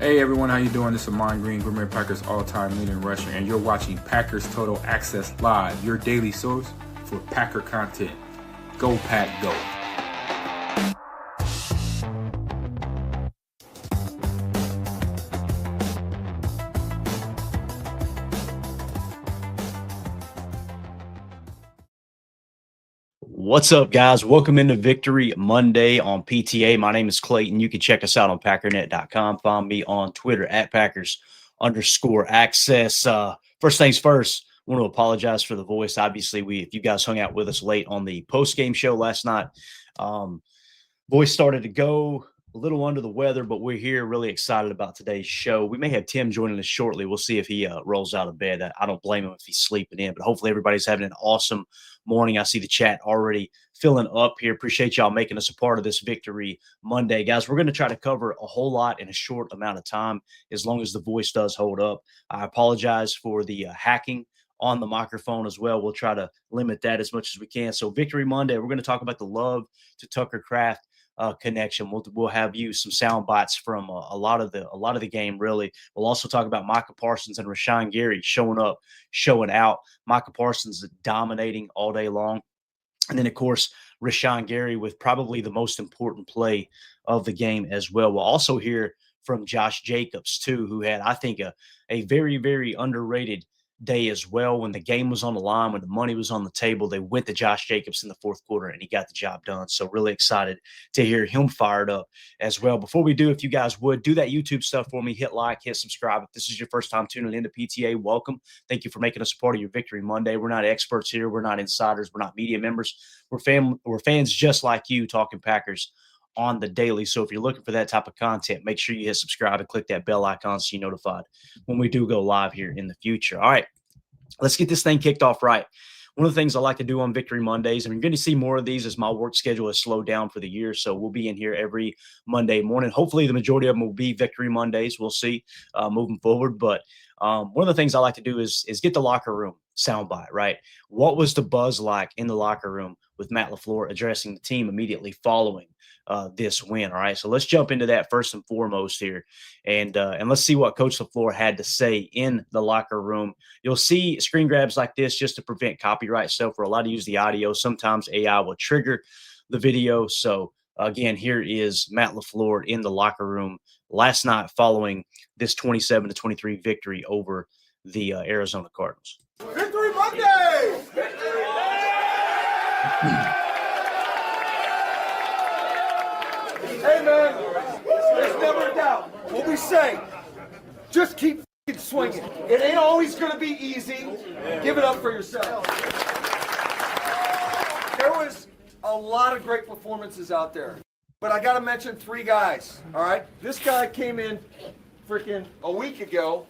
Hey everyone, how you doing? This is Amon Green, Green Bay Packers all-time leading rusher, and you're watching Packers Total Access Live, your daily source for Packer content. Go Pack, go! What's up, guys? Welcome into Victory Monday on PTA. My name is Clayton. You can check us out on Packernet.com. Find me on Twitter at Packers_access. First things first, I want to apologize for the voice. Obviously, if you guys hung out with us late on the post-game show last night, voice started to go a little under the weather, but we're here really excited about today's show. We may have Tim joining us shortly. We'll see if he rolls out of bed. I don't blame him if he's sleeping in, but hopefully everybody's having an awesome morning. I see the chat already filling up here. Appreciate y'all making us a part of this Victory Monday. Guys, we're going to try to cover a whole lot in a short amount of time, as long as the voice does hold up. I apologize for the hacking on the microphone as well. We'll try to limit that as much as we can. So Victory Monday, we're going to talk about the love to Tucker Kraft connection. We'll have you some sound bites from a lot of the game. Really, we'll also talk about Micah Parsons and Rashawn Gary showing up, showing out. Micah Parsons dominating all day long, and then of course Rashawn Gary with probably the most important play of the game as well. We'll also hear from Josh Jacobs too, who had, I think, a very, very underrated day as well. When the game was on the line, when the money was on the table, they went to Josh Jacobs in the fourth quarter and he got the job done. So really excited to hear him fired up as well. Before we do, if you guys would do that YouTube stuff for me, hit like, hit subscribe. If this is your first time tuning into PTA, welcome. Thank you for making us a part of your Victory Monday. We're not experts here. We're not insiders. We're not media members. We're fans just like you, talking Packers on the daily. So if you're looking for that type of content, make sure you hit subscribe and click that bell icon so you're notified when we do go live here in the future. All right, let's get this thing kicked off right. One of the things I like to do on Victory Mondays, and you're going to see more of these as my work schedule has slowed down for the year. So we'll be in here every Monday morning. Hopefully the majority of them will be Victory Mondays. We'll see moving forward. But one of the things I like to do is get the locker room soundbite, right? What was the buzz like in the locker room with Matt LaFleur addressing the team immediately following this win? All right, so let's jump into that first and foremost here, and let's see what Coach LaFleur had to say in the locker room. You'll see screen grabs like this just to prevent copyright stuff. We're allowed to use the audio. Sometimes AI will trigger the video. So again, here is Matt LaFleur in the locker room last night following this 27-23 victory over the Arizona Cardinals. Victory Monday! Hey, man, there's never a doubt. What we say, just keep swinging. It ain't always going to be easy. Give it up for yourself. There was a lot of great performances out there, but I got to mention three guys, all right? This guy came in freaking a week ago,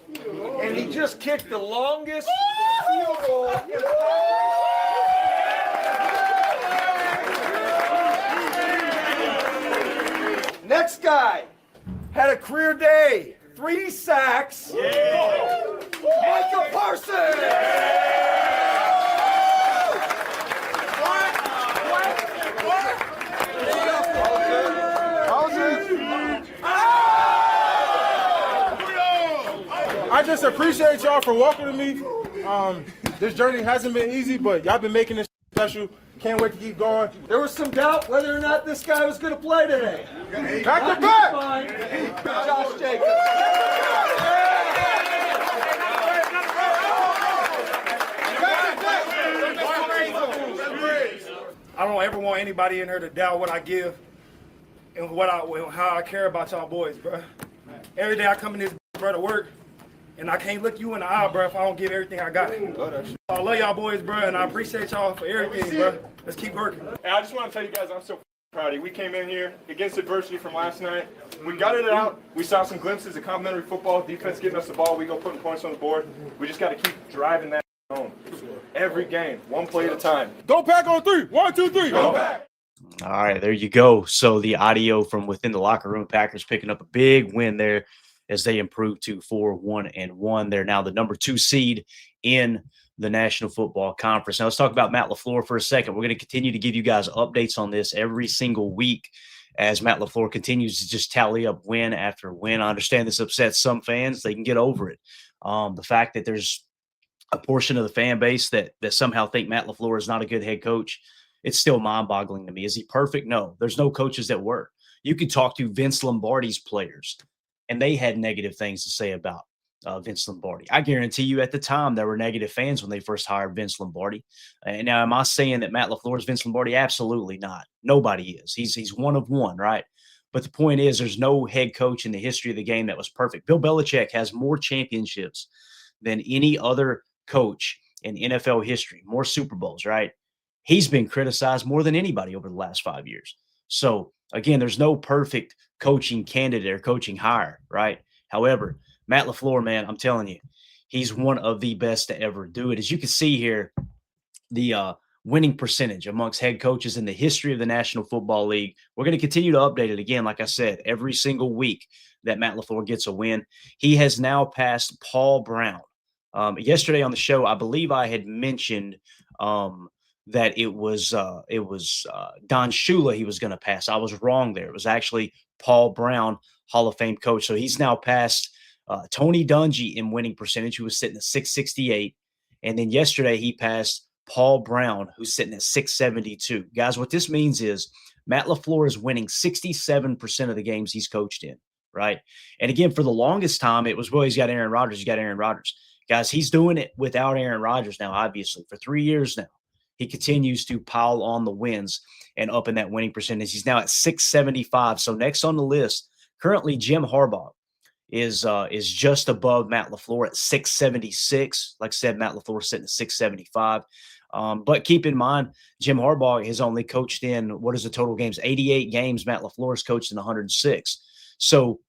and he just kicked the longest field goal in Next guy had a career day, 3 sacks. Micah Parsons. I just appreciate y'all for welcoming me. This journey hasn't been easy, but y'all been making this special. Can't wait to keep going. There was some doubt whether or not this guy was going to play today. Back to back. Fine. Josh Jacobs. I don't ever want anybody in here to doubt what I give and how I care about y'all boys, bro. Every day I come in this bro to work, and I can't look you in the eye, bro, if I don't give everything I got. I love y'all boys, bro, and I appreciate y'all for everything, bro. Let's keep working. And I just want to tell you guys, I'm so proud of you. We came in here against adversity from last night. We gutted it out. We saw some glimpses of complimentary football, defense getting us the ball. We go putting points on the board. We just got to keep driving that home. Every game, one play at a time. Go Pack on 3. 1, 2, 3. Go back. All right, there you go. So the audio from within the locker room, Packers picking up a big win there as they improve to 4-1-1. They're now the number 2 seed in the National Football Conference. Now let's talk about Matt LaFleur for a second. We're going to continue to give you guys updates on this every single week as Matt LaFleur continues to just tally up win after win. I understand this upsets some fans. They can get over it. The fact that there's a portion of the fan base that somehow think Matt LaFleur is not a good head coach, it's still mind-boggling to me. Is he perfect? No. There's no coaches that were. You could talk to Vince Lombardi's players, and they had negative things to say about Vince Lombardi. I guarantee you at the time there were negative fans when they first hired Vince Lombardi. And now, am I saying that Matt LaFleur is Vince Lombardi? Absolutely not. Nobody is. He's one of one, right? But the point is, there's no head coach in the history of the game that was perfect. Bill Belichick has more championships than any other coach in NFL history, more Super Bowls, right? He's been criticized more than anybody over the last 5 years. So, again, there's no perfect coaching candidate or coaching hire, right? However, Matt LaFleur, man, I'm telling you, he's one of the best to ever do it. As you can see here, the winning percentage amongst head coaches in the history of the National Football League. We're going to continue to update it again, like I said, every single week that Matt LaFleur gets a win. He has now passed Paul Brown. Yesterday on the show, I believe I had mentioned that it was Don Shula he was going to pass. I was wrong there. It was actually Paul Brown, Hall of Fame coach. So he's now passed Tony Dungy in winning percentage, who was sitting at 668. And then yesterday he passed Paul Brown, who's sitting at 672. Guys, what this means is Matt LaFleur is winning 67% of the games he's coached in, right? And again, for the longest time, it was, well, he's got Aaron Rodgers. He's got Aaron Rodgers. Guys, he's doing it without Aaron Rodgers now, obviously, for 3 years now. He continues to pile on the wins and up in that winning percentage. He's now at 675. So next on the list, currently Jim Harbaugh is just above Matt LaFleur at 676. Like I said, Matt LaFleur sitting at 675. But keep in mind, Jim Harbaugh has only coached in, what is the total games? 88 games. Matt LaFleur has coached in 106. So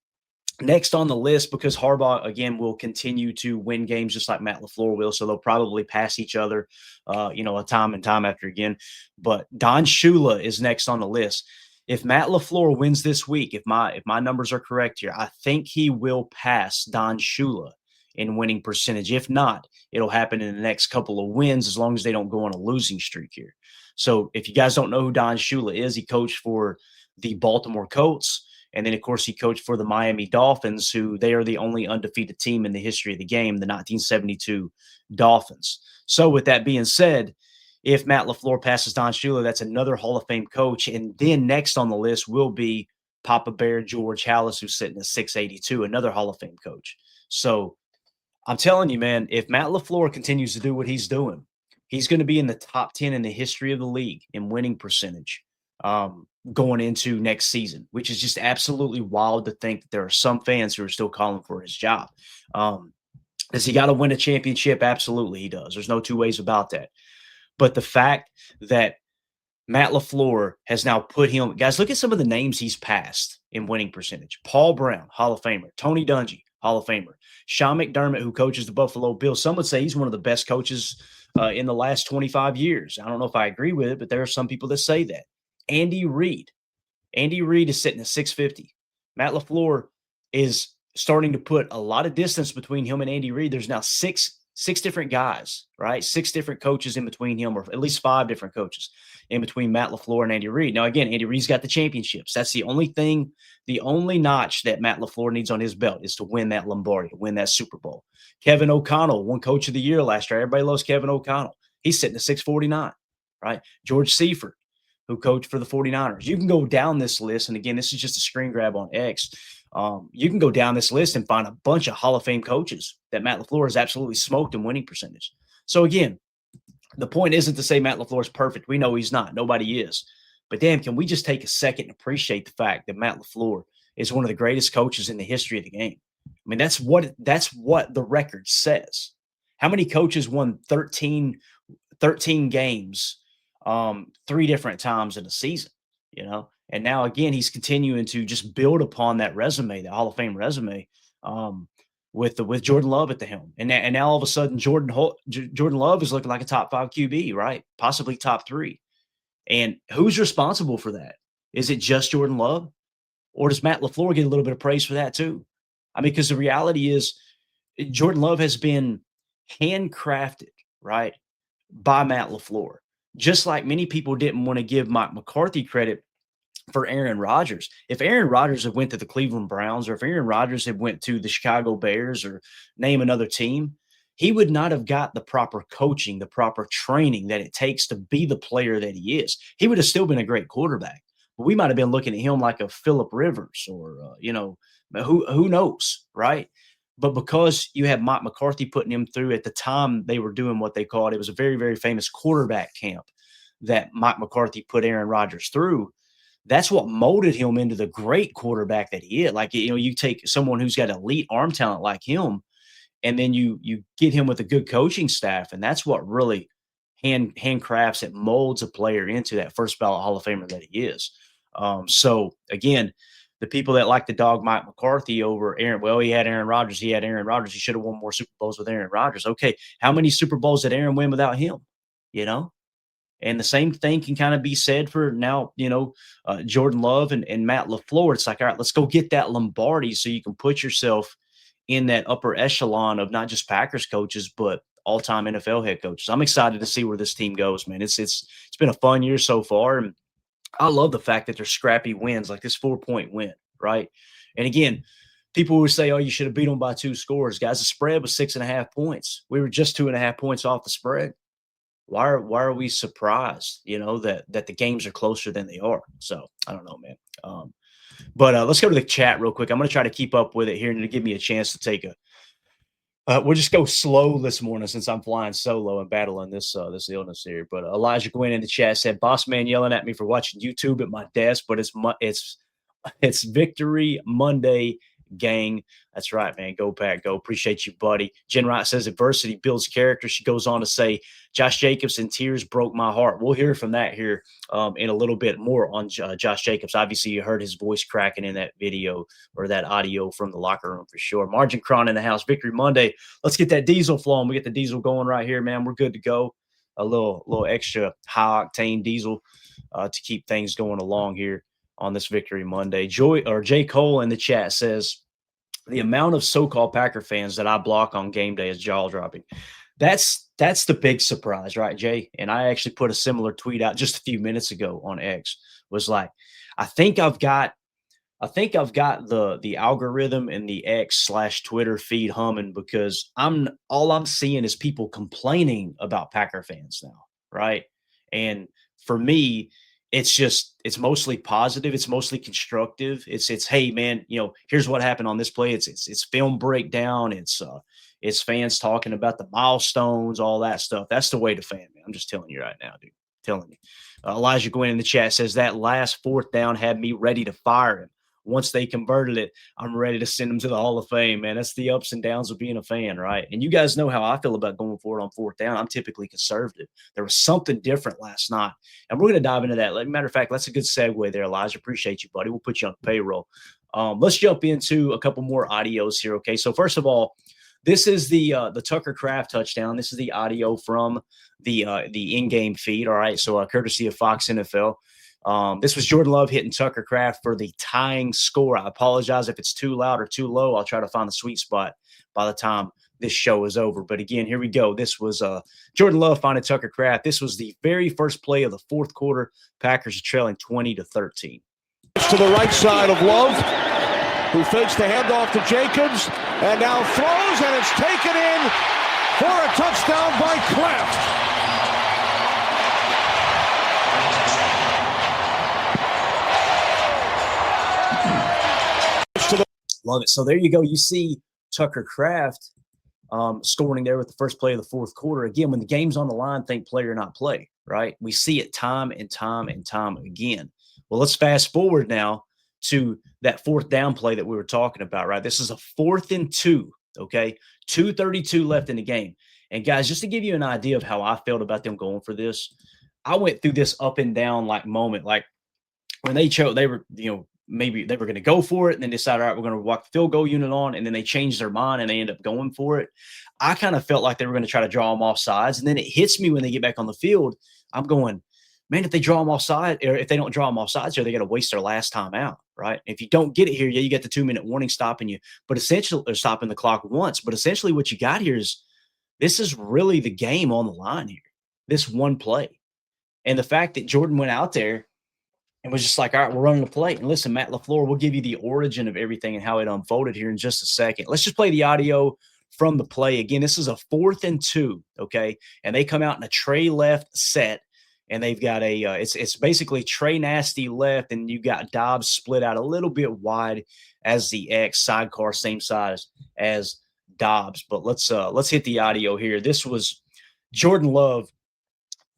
next on the list, because Harbaugh, again, will continue to win games just like Matt LaFleur will, so they'll probably pass each other, a time and time after again. But Don Shula is next on the list. If Matt LaFleur wins this week, if my numbers are correct here, I think he will pass Don Shula in winning percentage. If not, it'll happen in the next couple of wins as long as they don't go on a losing streak here. So if you guys don't know who Don Shula is, he coached for the Baltimore Colts. And then, of course, he coached for the Miami Dolphins, who they are the only undefeated team in the history of the game, the 1972 Dolphins. So with that being said, if Matt LaFleur passes Don Shula, that's another Hall of Fame coach. And then next on the list will be Papa Bear George Halas, who's sitting at 682, another Hall of Fame coach. So I'm telling you, man, if Matt LaFleur continues to do what he's doing, he's going to be in the top 10 in the history of the league in winning percentage going into next season, which is just absolutely wild to think that there are some fans who are still calling for his job. Does he got to win a championship? Absolutely, he does. There's no two ways about that. But the fact that Matt LaFleur has now put him – guys, look at some of the names he's passed in winning percentage. Paul Brown, Hall of Famer. Tony Dungy, Hall of Famer. Sean McDermott, who coaches the Buffalo Bills. Some would say he's one of the best coaches in the last 25 years. I don't know if I agree with it, but there are some people that say that. Andy Reid. Andy Reid is sitting at 650. Matt LaFleur is starting to put a lot of distance between him and Andy Reid. There's now six different guys, right? 6 different coaches in between him, or at least 5 different coaches in between Matt LaFleur and Andy Reid. Now, again, Andy Reid's got the championships. That's the only thing, the only notch that Matt LaFleur needs on his belt is to win that Lombardi, to win that Super Bowl. Kevin O'Connell won Coach of the Year last year. Everybody loves Kevin O'Connell. He's sitting at 649, right? George Seifert, who coached for the 49ers. You can go down this list, and again, this is just a screen grab on X. You can go down this list and find a bunch of Hall of Fame coaches that Matt LaFleur has absolutely smoked in winning percentage. So again, the point isn't to say Matt LaFleur is perfect. We know he's not. Nobody is. But damn, can we just take a second and appreciate the fact that Matt LaFleur is one of the greatest coaches in the history of the game? I mean, that's what the record says. How many coaches won 13 games 3 different times in a season, And now, again, he's continuing to just build upon that resume, that Hall of Fame resume, with Jordan Love at the helm. And now all of a sudden, Jordan Love is looking like a top 5 QB, right? Possibly top 3. And who's responsible for that? Is it just Jordan Love? Or does Matt LaFleur get a little bit of praise for that too? I mean, because the reality is Jordan Love has been handcrafted, right, by Matt LaFleur. Just like many people didn't want to give Mike McCarthy credit for Aaron Rodgers. If Aaron Rodgers had went to the Cleveland Browns, or if Aaron Rodgers had went to the Chicago Bears, or name another team, he would not have got the proper coaching, the proper training that it takes to be the player that he is. He would have still been a great quarterback, but we might have been looking at him like a Phillip Rivers, or who knows, right? But because you have Mike McCarthy putting him through, at the time they were doing what they called, it was a very, very famous quarterback camp that Mike McCarthy put Aaron Rodgers through. That's what molded him into the great quarterback that he is. Like, you take someone who's got elite arm talent like him, and then you get him with a good coaching staff, and that's what really handcrafts it, molds a player into that first ballot Hall of Famer that he is. So again, the people that like to dog Mike McCarthy over Aaron, well, he had Aaron Rodgers. He should have won more Super Bowls with Aaron Rodgers. Okay, how many Super Bowls did Aaron win without him? And the same thing can kind of be said for now, Jordan Love and Matt LaFleur. It's like, all right, let's go get that Lombardi so you can put yourself in that upper echelon of not just Packers coaches, but all-time NFL head coaches. I'm excited to see where this team goes, man. It's been a fun year so far, and I love the fact that they're scrappy wins, like this 4-point win, right? And again, people would say, oh, you should have beat them by 2 scores. Guys, the spread was 6.5 points. We were just 2.5 points off the spread. Why are we surprised, that the games are closer than they are? So I don't know, man. But let's go to the chat real quick. I'm going to try to keep up with it here and to give me a chance to take we'll just go slow this morning since I'm flying solo and battling this illness here. But Elijah Gwynn in the chat said, "Boss man yelling at me for watching YouTube at my desk, but it's Victory Monday, gang." That's right, man. Go Pack, go. Appreciate you, buddy. Jen Wright says adversity builds character. She goes on to say, Josh Jacobs in tears broke my heart. We'll hear from that here in a little bit more on Josh Jacobs. Obviously, you heard his voice cracking in that video or that audio from the locker room for sure. Margin Cron in the house. Victory Monday. Let's get that diesel flowing. We get the diesel going right here, man. We're good to go. A little extra high octane diesel to keep things going along here on this Victory Monday. J. Cole in the chat says, the amount of so-called Packer fans that I block on game day is jaw-dropping. That's the big surprise, right, Jay? And I actually put a similar tweet out just a few minutes ago on X. Was like, I think I've got the algorithm and the X/Twitter feed humming, because all I'm seeing is people complaining about Packer fans now, right? And for me, it's mostly positive. It's mostly constructive. It's hey, man, here's what happened on this play. It's film breakdown. It's fans talking about the milestones, all that stuff. That's the way to fan, man. I'm just telling you right now, dude. Telling you. Elijah Gwynn in the chat says that last 4th down had me ready to fire him. Once they converted it, I'm ready to send him to the Hall of Fame, man. That's the ups and downs of being a fan, right? And you guys know how I feel about going for it on 4th down. I'm typically conservative. There was something different last night, and we're going to dive into that. Matter of fact, that's a good segue there, Elijah. Appreciate you, buddy. We'll put you on the payroll. Let's jump into a couple more audios here, okay? So first of all, this is the Tucker Kraft touchdown. This is the audio from the in-game feed, all right? So courtesy of Fox NFL. This was Jordan Love hitting Tucker Kraft for the tying score. I apologize if it's too loud or too low. I'll try to find the sweet spot by the time this show is over. But again, here we go. This was Jordan Love finding Tucker Kraft. This was the very first play of the 4th quarter. Packers are trailing 20-13. To the right side of Love, who fakes the handoff to Jacobs, and now throws, and it's taken in for a touchdown by Kraft. Love it. So there you go. You see Tucker Kraft scoring there with the first play of the 4th quarter. Again, when the game's on the line, think play or not play, right? We see it time and time and time again. Well, let's fast forward now to that 4th down play that we were talking about, right? This is a 4th and 2, okay? 2:32 left in the game. And guys, just to give you an idea of how I felt about them going for this, I went through this up and down moment. Like when they chose, they were, maybe they were going to go for it and then decided, all right, we're going to walk the field goal unit on, and then they changed their mind and they end up going for it. I kind of felt like they were going to try to draw them off sides. And then it hits me when they get back on the field. I'm going, man, if they draw them off side, or if they don't draw them off sides here, they got to waste their last time out, right? If you don't get it here, you get the 2-minute warning stopping you, but essentially, or stopping the clock once. But essentially what you got here is this is really the game on the line here, this one play. And the fact that Jordan went out there and was just like, all right, we're running the play. And listen, Matt LaFleur, we'll give you the origin of everything and how it unfolded here in just a second. Let's just play the audio from the play. Again, this is a 4th and 2, okay? And they come out in a tray left set, and they've got a it's basically Trey Nasty left, and you got Dobbs split out a little bit wide as the X, sidecar same size as Dobbs. But let's hit the audio here. This was Jordan Love,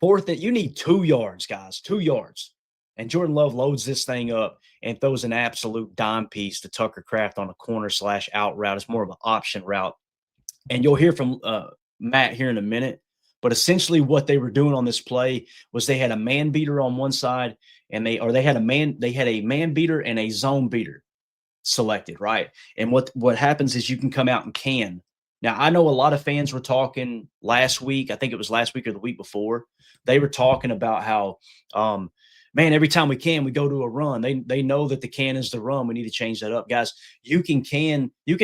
4th and you need 2 yards, guys, 2 yards. And Jordan Love loads this thing up and throws an absolute dime piece to Tucker Kraft on a corner/out route. It's more of an option route. And you'll hear from Matt here in a minute. But essentially what they were doing on this play was they had a man beater on one side, and they had a man beater and a zone beater selected, right? And what happens is you can come out and can. Now, I know a lot of fans were talking last week. I think it was last week or the week before. They were talking about how man, every time we can, we go to a run. They know that the can is the run. We need to change that up. Guys, you can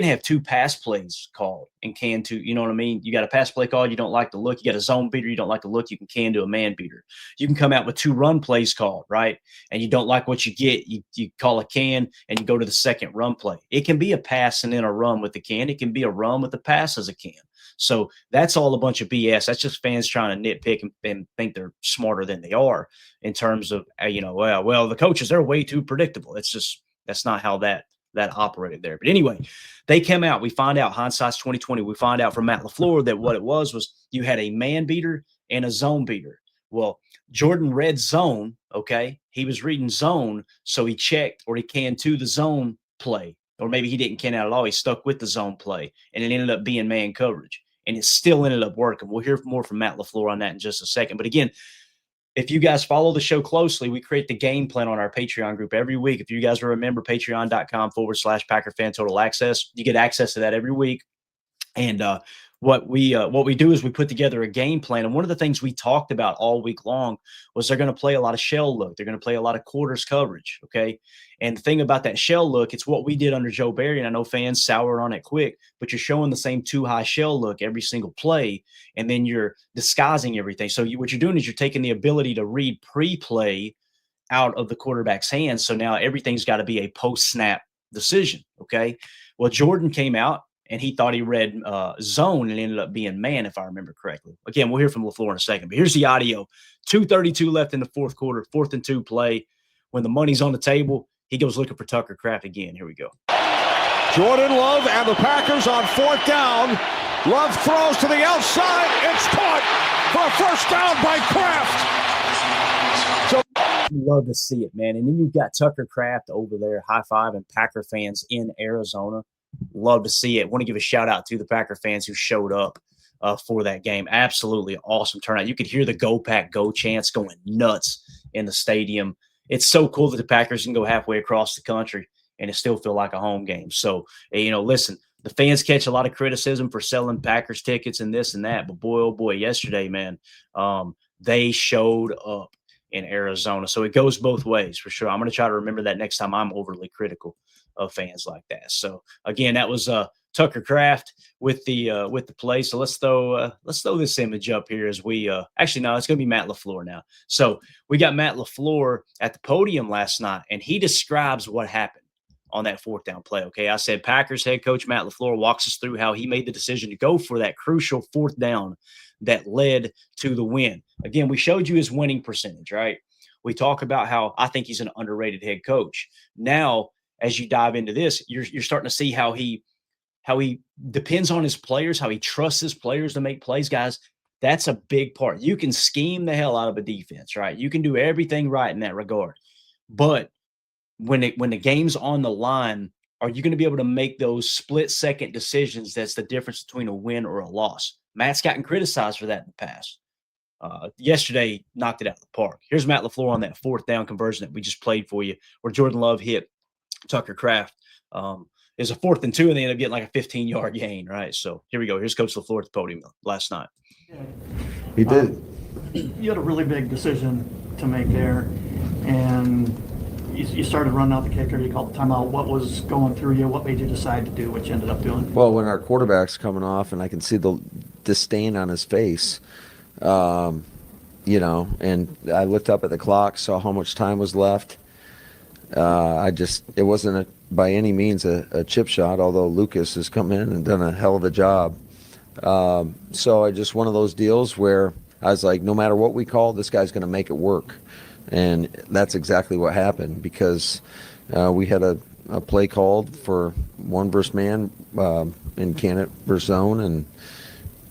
have 2 pass plays called and can 2. You know what I mean? You got a pass play called, you don't like the look. You got a zone beater, you don't like the look. You can do a man beater. You can come out with 2 run plays called, right? And you don't like what you get. You call a can and you go to the second run play. It can be a pass and then a run with the can. It can be a run with a pass as a can. So that's all a bunch of BS. That's just fans trying to nitpick and think they're smarter than they are in terms of, well, the coaches, they're way too predictable. That's not how that operated there. But anyway, they came out. We find out, hindsight's 2020. We find out from Matt LaFleur that what it was you had a man beater and a zone beater. Well, Jordan read zone, okay? He was reading zone, so he checked or he canned to the zone play. Or maybe he didn't can out at all. He stuck with the zone play, and it ended up being man coverage. And it still ended up working. We'll hear more from Matt LaFleur on that in just a second. But again, if you guys follow the show closely, we create the game plan on our Patreon group every week. If you guys remember, patreon.com/Packer Fan Total Access, you get access to that every week. And what we do is we put together a game plan. And one of the things we talked about all week long was they're going to play a lot of shell look. They're going to play a lot of quarters coverage. Okay. And the thing about that shell look, it's what we did under Joe Barry. And I know fans soured on it quick, but you're showing the same 2 high shell look every single play. And then you're disguising everything. So what you're doing is you're taking the ability to read pre-play out of the quarterback's hands. So now everything's got to be a post-snap decision. Okay. Well, Jordan came out and he thought he read zone and ended up being man, if I remember correctly. Again, we'll hear from LaFleur in a second. But here's the audio. 2:32 left in the 4th quarter, 4th and 2 play. When the money's on the table, he goes looking for Tucker Kraft again. Here we go. Jordan Love and the Packers on 4th down. Love throws to the outside. It's caught for a first down by Kraft. Love to see it, man. And then you've got Tucker Kraft over there, high-fiving Packer fans in Arizona. Love to see it. Want to give a shout-out to the Packer fans who showed up for that game. Absolutely awesome turnout. You could hear the Go Pack Go chants going nuts in the stadium. It's so cool that the Packers can go halfway across the country and it still feel like a home game. So, listen, the fans catch a lot of criticism for selling Packers tickets and this and that. But boy, oh boy, yesterday, man, they showed up in Arizona. So it goes both ways for sure. I'm going to try to remember that next time I'm overly critical of fans like that. So again, that was Tucker Kraft with the play. So let's throw this image up here as we actually no, it's going to be Matt LaFleur now. So we got Matt LaFleur at the podium last night, and he describes what happened on that 4th down play. Okay, I said Packers head coach Matt LaFleur walks us through how he made the decision to go for that crucial 4th down that led to the win. Again, we showed you his winning percentage, right? We talk about how I think he's an underrated head coach. Now, as you dive into this, you're starting to see how he depends on his players, how he trusts his players to make plays. Guys, that's a big part. You can scheme the hell out of a defense, right? You can do everything right in that regard. But when the game's on the line, are you going to be able to make those split-second decisions that's the difference between a win or a loss? Matt's gotten criticized for that in the past. Yesterday, knocked it out of the park. Here's Matt LaFleur on that 4th down conversion that we just played for you, where Jordan Love hit Tucker Kraft. Is a 4th and 2, and they end up getting like a 15-yard gain, right? So here we go. Here's Coach LaFleur at the podium last night. He did. You had a really big decision to make there, and you started running out the kicker. You called the timeout. What was going through you? What made you decide to do what you ended up doing? Well, when our quarterback's coming off, and I can see the disdain on his face, and I looked up at the clock, saw how much time was left, It wasn't by any means a chip shot, although Lucas has come in and done a hell of a job. So I just one of those deals where I was like, no matter what we call, this guy's going to make it work. And that's exactly what happened, because we had a play called for one versus man in candidate versus zone, and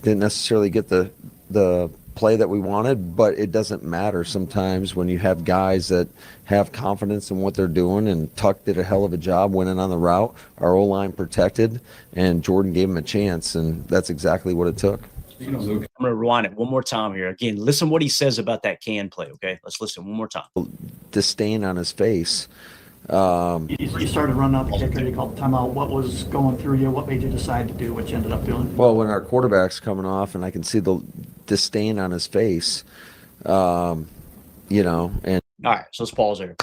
didn't necessarily get the play that we wanted, but it doesn't matter sometimes when you have guys that have confidence in what they're doing. And Tuck did a hell of a job winning on the route. Our O-line protected, and Jordan gave him a chance, and that's exactly what it took. I'm going to rewind it one more time here. Again, listen what he says about that can play, okay? Let's listen one more time. Disdain on his face. You started running out the kicker, you called the timeout. What was going through you? What made you decide to do what you ended up doing? Well, when our quarterback's coming off and I can see the disdain on his face, and all right, so let's pause there.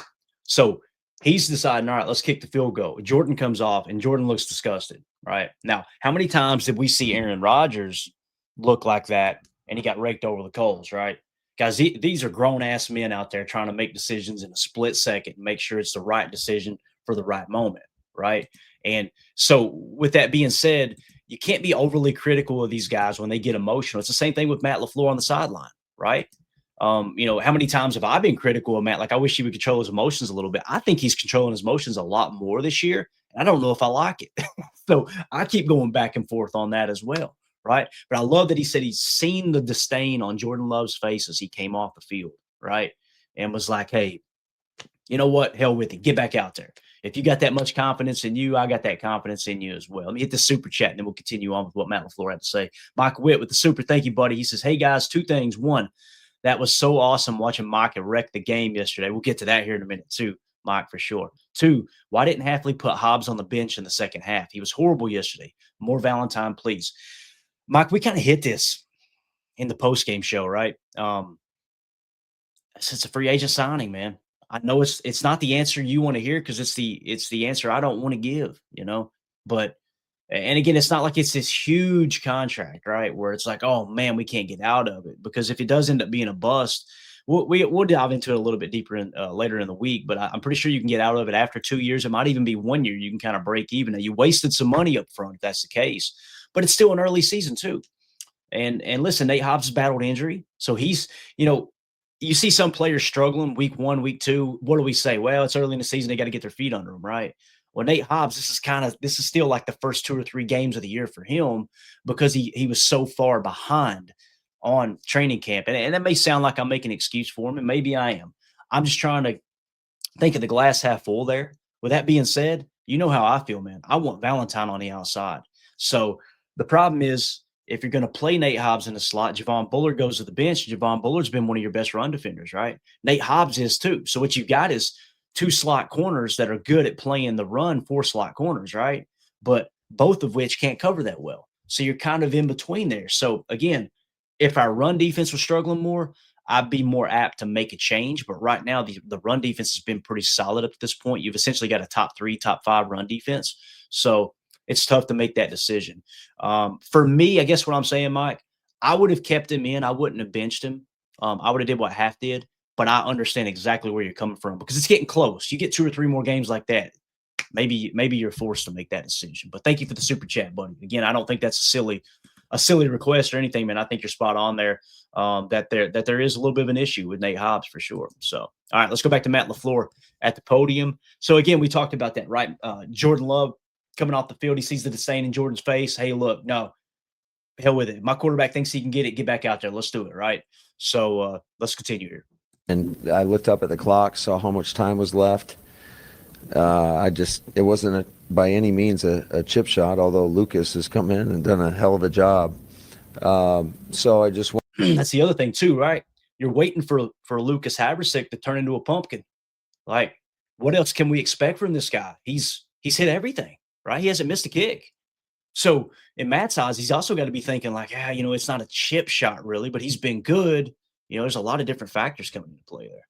So he's deciding, all right, let's kick the field goal. Jordan comes off and Jordan looks disgusted, right? Now, how many times did we see Aaron Rodgers look like that and he got raked over the coals, right? Guys, these are grown-ass men out there trying to make decisions in a split second and make sure it's the right decision for the right moment, right? And so with that being said, you can't be overly critical of these guys when they get emotional. It's the same thing with Matt LaFleur on the sideline, right? How many times have I been critical of Matt? Like, I wish he would control his emotions a little bit. I think he's controlling his emotions a lot more this year. And I don't know if I like it. So I keep going back and forth on that as well. Right. But I love that he said he's seen the disdain on Jordan Love's face as he came off the field. Right. And was like, hey, you know what? Hell with it. Get back out there. If you got that much confidence in you, I got that confidence in you as well. Let me hit the super chat and then we'll continue on with what Matt LaFleur had to say. Mike Witt with the super. Thank you, buddy. He says, hey, guys, two things. One, that was so awesome watching Mike wreck the game yesterday. We'll get to that here in a minute, too, Mike, for sure. Two, why didn't Hafley put Hobbs on the bench in the second half? He was horrible yesterday. More Valentine, please. Mike, we kind of hit this in the post-game show, right? It's a free agent signing, man. I know it's not the answer you want to hear because it's the answer I don't want to give, But and again, it's not like it's this huge contract, right? Where it's like, oh man, we can't get out of it, because if it does end up being a bust, we'll dive into it a little bit deeper later in the week. But I'm pretty sure you can get out of it after 2 years. It might even be 1 year. You can kind of break even. Now, you wasted some money up front if that's the case. But it's still an early season too. And listen, Nate Hobbs has battled injury. So he's, you see some players struggling week 1, week 2. What do we say? Well, it's early in the season. They got to get their feet under them, right? Well, Nate Hobbs, this is still like the first 2 or 3 games of the year for him, because he was so far behind on training camp. And that may sound like I'm making an excuse for him, and maybe I am. I'm just trying to think of the glass half full there. With that being said, you know how I feel, man. I want Valentine on the outside. So the problem is, if you're going to play Nate Hobbs in the slot, Javon Bullard goes to the bench. Javon Bullard's been one of your best run defenders, right? Nate Hobbs is too. So what you've got is 2 slot corners that are good at playing the run, 4 slot corners, right? But both of which can't cover that well. So you're kind of in between there. So again, if our run defense was struggling more, I'd be more apt to make a change. But right now, the run defense has been pretty solid up to this point. You've essentially got a top 3, top 5 run defense. So it's tough to make that decision. For me, I guess what I'm saying, Mike, I would have kept him in. I wouldn't have benched him. I would have did what Half did. But I understand exactly where you're coming from, because it's getting close. You get 2 or 3 more games like that, maybe you're forced to make that decision. But thank you for the super chat, buddy. Again, I don't think that's a silly request or anything, man. I think you're spot on there. That there is a little bit of an issue with Nate Hobbs for sure. So, all right, let's go back to Matt LaFleur at the podium. So again, we talked about that, right? Jordan Love coming off the field, he sees the disdain in Jordan's face. Hey, look, no, hell with it. My quarterback thinks he can get it. Get back out there. Let's do it, right? So let's continue here. And I looked up at the clock, saw how much time was left. It wasn't by any means a chip shot, although Lucas has come in and done a hell of a job. So I just that's the other thing too, right? You're waiting for Lucas Haversick to turn into a pumpkin. Like, what else can we expect from this guy? He's hit everything, right? He hasn't missed a kick. So in Matt's eyes, he's also got to be thinking like, it's not a chip shot really, but he's been good. There's a lot of different factors coming into play there.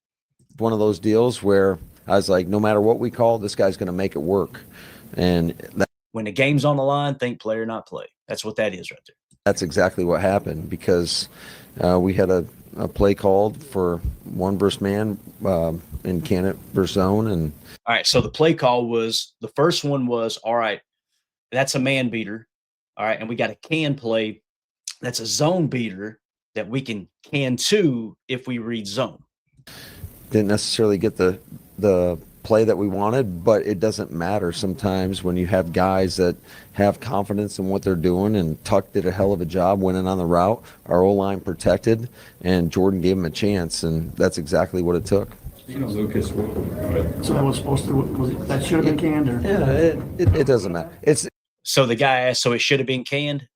One of those deals where I was like, no matter what we call, this guy's going to make it work. And when the game's on the line, think play or not play. That's what that is right there. That's exactly what happened, because we had a a play called for one versus man in can it versus zone. And all right, so the play call was, the first one was, all right, that's a man beater. All right, and we got a can play that's a zone beater that we can too if we read zone. didn't necessarily get the play that we wanted, but it doesn't matter sometimes when you have guys that have confidence in what they're doing. And Tuck did a hell of a job winning on the route. Our O-line protected, and Jordan gave him a chance, and that's exactly what it took. Lucas, So that was supposed to, that should have been canned, or? Yeah, it doesn't matter. So the guy asked, so it should have been canned?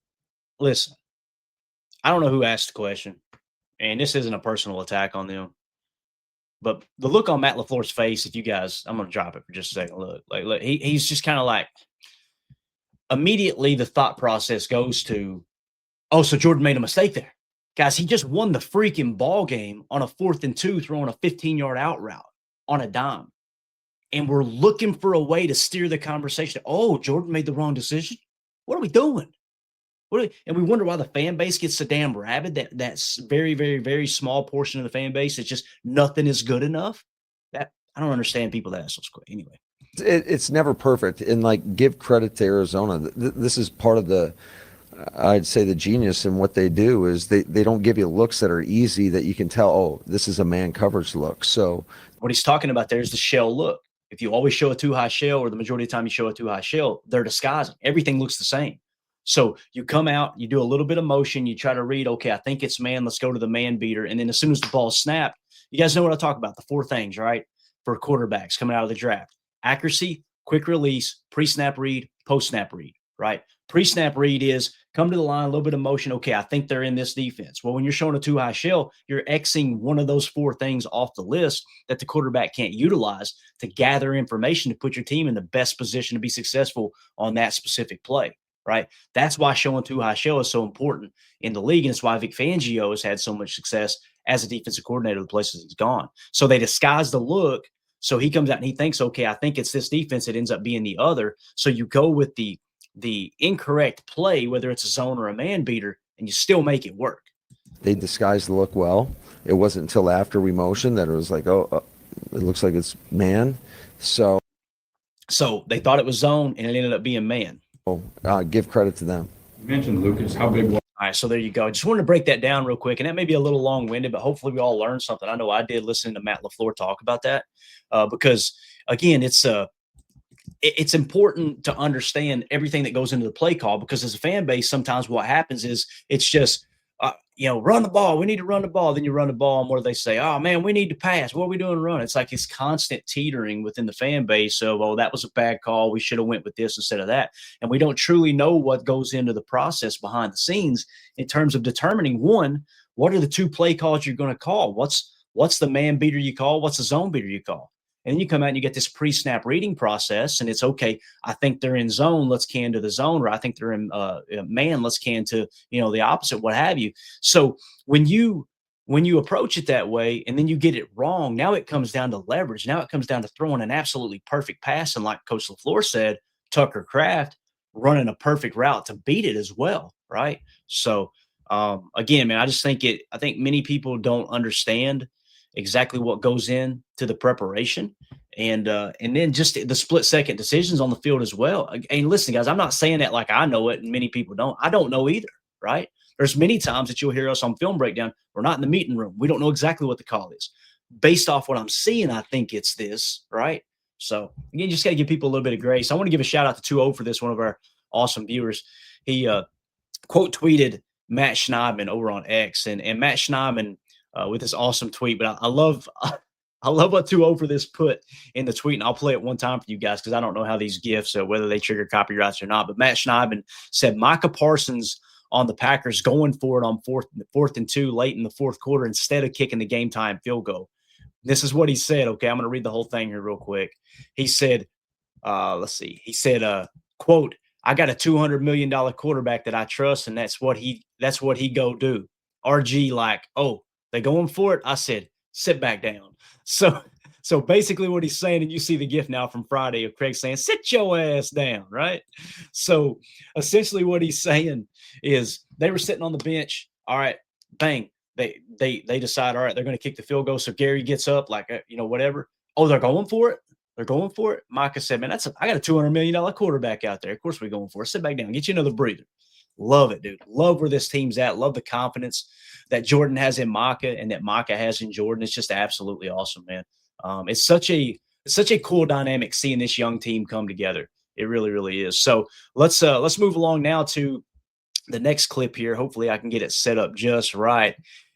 Listen, I don't know who asked the question, and this isn't a personal attack on them, but the look on Matt LaFleur's face, if you guys, I'm going to drop it for just a second. Look, he's just kind of like, immediately the thought process goes to, oh, so Jordan made a mistake there. Guys, he just won the freaking ball game on a 4th and 2, throwing a 15-yard out route on a dime. And we're looking for a way to steer the conversation. Oh, Jordan made the wrong decision. What are we doing? And we wonder why the fan base gets so damn rabid. That's very, very, very small portion of the fan base. It's just nothing is good enough. That I don't understand people that ask those questions. Anyway, it's never perfect. And like, give credit to Arizona. This is part of the, I'd say, the genius in what they do is they don't give you looks that are easy that you can tell, oh, this is a man coverage look. So what he's talking about there is the shell look. If you always show a too high shell, or the majority of the time you show a too high shell, they're disguising. Everything looks the same. So you come out, you do a little bit of motion, you try to read, okay, I think it's man, let's go to the man beater. And then as soon as the ball's snapped, you guys know what I talk about, the 4 things, right? For quarterbacks coming out of the draft: accuracy, quick release, pre-snap read, post-snap read, right? Pre-snap read is come to the line, a little bit of motion. Okay, I think they're in this defense. Well, when you're showing a too high shell, you're Xing one of those 4 things off the list that the quarterback can't utilize to gather information to put your team in the best position to be successful on that specific play, right? That's why showing too high shell is so important in the league. And it's why Vic Fangio has had so much success as a defensive coordinator of the places he's gone. So they disguise the look. So he comes out and he thinks, okay, I think it's this defense. It ends up being the other. So you go with the incorrect play, whether it's a zone or a man beater, and you still make it work. They disguised the look well. It wasn't until after we motioned that it was like, oh, it looks like it's man. So they thought it was zone, and it ended up being man. Give credit to them. You mentioned Lucas. How big was? All right, so there you go. I just wanted to break that down real quick, and that may be a little long-winded, but hopefully we all learned something. I know I did listening to Matt LaFleur talk about that because, again, it's important to understand everything that goes into the play call, because as a fan base, sometimes what happens is it's just, run the ball. We need to run the ball. Then you run the ball, and what do they say? Oh, man, we need to pass. What are we doing run? It's like this constant teetering within the fan base of, oh, that was a bad call. We should have went with this instead of that. And we don't truly know what goes into the process behind the scenes in terms of determining, one, what are the 2 play calls you're going to call? What's the man beater you call? What's the zone beater you call? And then you come out and you get this pre-snap reading process, and it's okay. I think they're in zone. Let's can to the zone, or I think they're in man. Let's can to the opposite, what have you. So when you approach it that way, and then you get it wrong, now it comes down to leverage. Now it comes down to throwing an absolutely perfect pass, and like Coach LaFleur said, Tucker Kraft running a perfect route to beat it as well, right? So again, man, I think many people don't understand exactly what goes into the preparation, and then just the split-second decisions on the field as well. And listen, guys, I'm not saying that like I know it and many people don't. I don't know either, right? There's many times that you'll hear us on Film Breakdown. We're not in the meeting room. We don't know exactly what the call is. Based off what I'm seeing, I think it's this, right? So, again, you just got to give people a little bit of grace. I want to give a shout-out to 2-0 for this, one of our awesome viewers. He quote tweeted Matt Schneidman over on X, and Matt Schneidman with this awesome tweet. But I love what 2-0 for this put in the tweet, and I'll play it one time for you guys because I don't know how these GIFs, whether they trigger copyrights or not. But Matt Schneidman said Micah Parsons on the Packers going for it on 4th and 2 late in the 4th quarter instead of kicking the game time field goal. This is what he said. Okay, I'm going to read the whole thing here real quick. He said, let's see. He said, quote, I got a $200 million quarterback that I trust, and that's what he go do. RG like, oh, they going for it? I said, sit back down. So basically what he's saying, and you see the GIF now from Friday of Craig saying, sit your ass down, right? So essentially what he's saying is they were sitting on the bench. All right, bang. they decide, all right, they're going to kick the field goal. So Gary gets up, like, whatever. Oh, they're going for it. They're going for it. Micah said, man, I got a $200 million quarterback out there. Of course we're going for it. Sit back down. Get you another breather. Love it, dude. Love where this team's at. Love the confidence that Jordan has in Micah and that Micah has in Jordan. It's just absolutely awesome, man. It's such a cool dynamic seeing this young team come together. It really, really is. So let's move along now to the next clip here. Hopefully I can get it set up just right.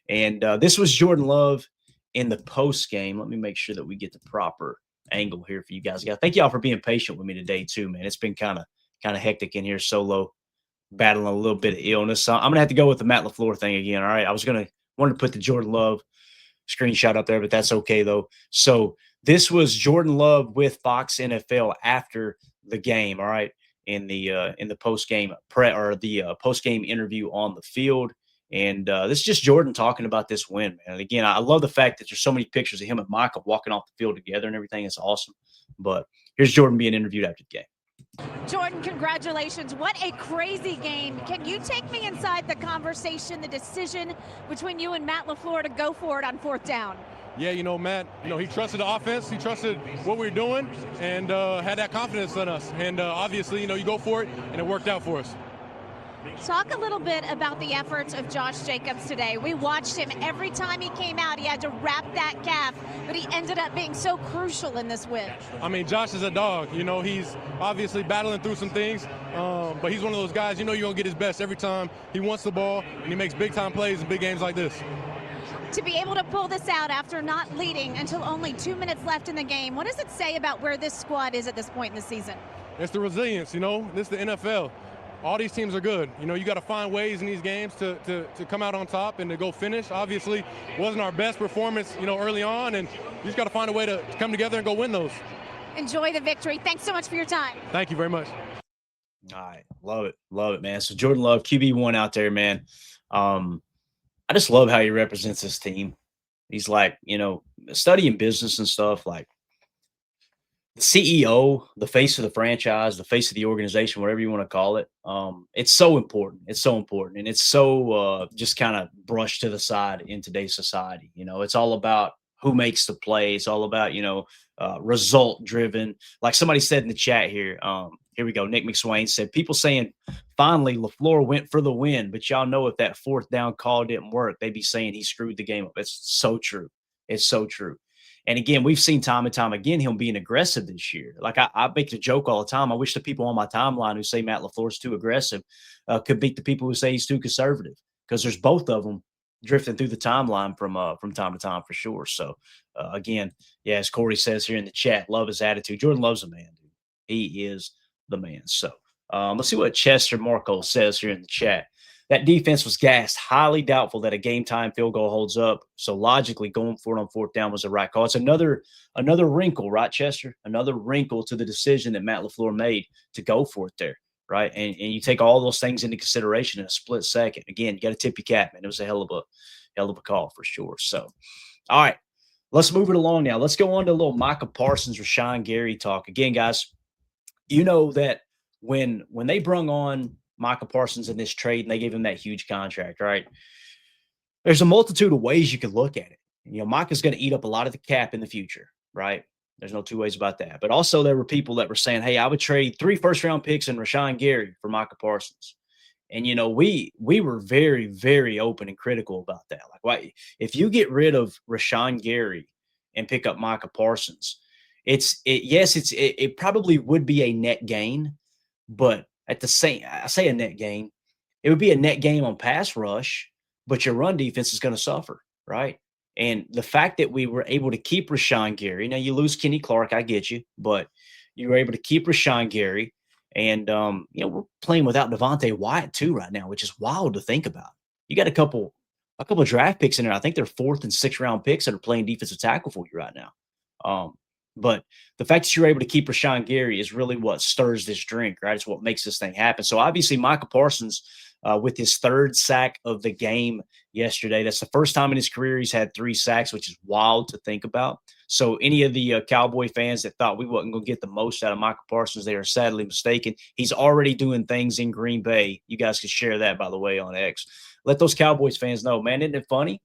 And this was Jordan Love in the post game. Let me make sure that we get the proper angle here for you guys. Thank y'all for being patient with me today too, man. It's been kind of hectic in here, solo, battling a little bit of illness. So I'm gonna have to go with the Matt LaFleur thing again. All right, wanted to put the Jordan Love screenshot up there, but that's okay though. So this was Jordan Love with Fox NFL after the game. All right, in the post game post game interview on the field. And this is just Jordan talking about this win, man. And again, I love the fact that there's so many pictures of him and Michael walking off the field together and everything. It's awesome. But here's Jordan being interviewed after the game. Jordan, congratulations. What a crazy game. Can you take me inside the conversation, the decision between you and Matt LaFleur to go for it on 4th down? Yeah, Matt, he trusted the offense. He trusted what we were doing and had that confidence in us. And obviously, you go for it, and it worked out for us. Talk a little bit about the efforts of Josh Jacobs today. We watched him every time he came out. He had to wrap that calf, but he ended up being so crucial in this win. I mean, Josh is a dog. He's obviously battling through some things, but he's one of those guys, you're going to get his best every time he wants the ball, and he makes big-time plays in big games like this. To be able to pull this out after not leading until only 2 minutes left in the game, what does it say about where this squad is at this point in the season? It's the resilience, This is the NFL. All these teams are good. You got to find ways in these games to come out on top and to go finish. Obviously, wasn't our best performance, early on, and you just got to find a way to come together and go win those. Enjoy the victory. Thanks so much for your time. Thank you very much. All right. Love it, man. So Jordan Love, QB1 out there, man. I just love how he represents his team. He's like, studying business and stuff, like the CEO, the face of the franchise, the face of the organization, whatever you want to call it. It's so important. It's so important. And it's so just kind of brushed to the side in today's society. It's all about who makes the play. It's all about, result driven. Like somebody said in the chat here, here we go. Nick McSwain said, people saying finally LaFleur went for the win, but y'all know if that 4th down call didn't work, they'd be saying he screwed the game up. It's so true. It's so true. And again, we've seen time and time again him being aggressive this year. Like I make the joke all the time. I wish the people on my timeline who say Matt LaFleur's too aggressive could beat the people who say he's too conservative, because there's both of them drifting through the timeline from time to time for sure. So again, yeah, as Corey says here in the chat, love his attitude. Jordan Love's a man, dude. He is the man. So let's see what Chester Marco says here in the chat. That defense was gassed. Highly doubtful that a game-time field goal holds up. So logically, going for it on 4th down was the right call. It's another wrinkle, right, Chester? Another wrinkle to the decision that Matt LaFleur made to go for it there, right? And you take all those things into consideration in a split second. Again, you got to tip your cap, man. It was a hell of a call for sure. So, all right, let's move it along now. Let's go on to a little Micah Parsons, Rashawn Gary talk. Again, guys, that when they brung on Micah Parsons in this trade and they gave him that huge contract, right? There's a multitude of ways you could look at it. Micah's going to eat up a lot of the cap in the future, right? There's no two ways about that. But also there were people that were saying, hey, I would trade 3 first-round picks and Rashawn Gary for Micah Parsons. And, we were very, very open and critical about that. Like, why, if you get rid of Rashawn Gary and pick up Micah Parsons, it probably would be a net gain, but at the same, I say a net gain, it would be a net gain on pass rush, but your run defense is going to suffer, right? And the fact that we were able to keep Rashawn Gary, now you lose Kenny Clark, I get you, but you were able to keep Rashawn Gary, and we're playing without Devontae Wyatt too right now, which is wild to think about. You got a couple of draft picks in there. I think they're 4th and 6th round picks that are playing defensive tackle for you right now. But the fact that you're able to keep Rashawn Gary is really what stirs this drink, right? It's what makes this thing happen. So obviously Micah Parsons with his third sack of the game yesterday. That's the first time in his career he's had 3 sacks, which is wild to think about. So any of the Cowboy fans that thought we wasn't going to get the most out of Michael Parsons, they are sadly mistaken. He's already doing things in Green Bay. You guys can share that, by the way, on X. Let those Cowboys fans know, man, isn't it funny?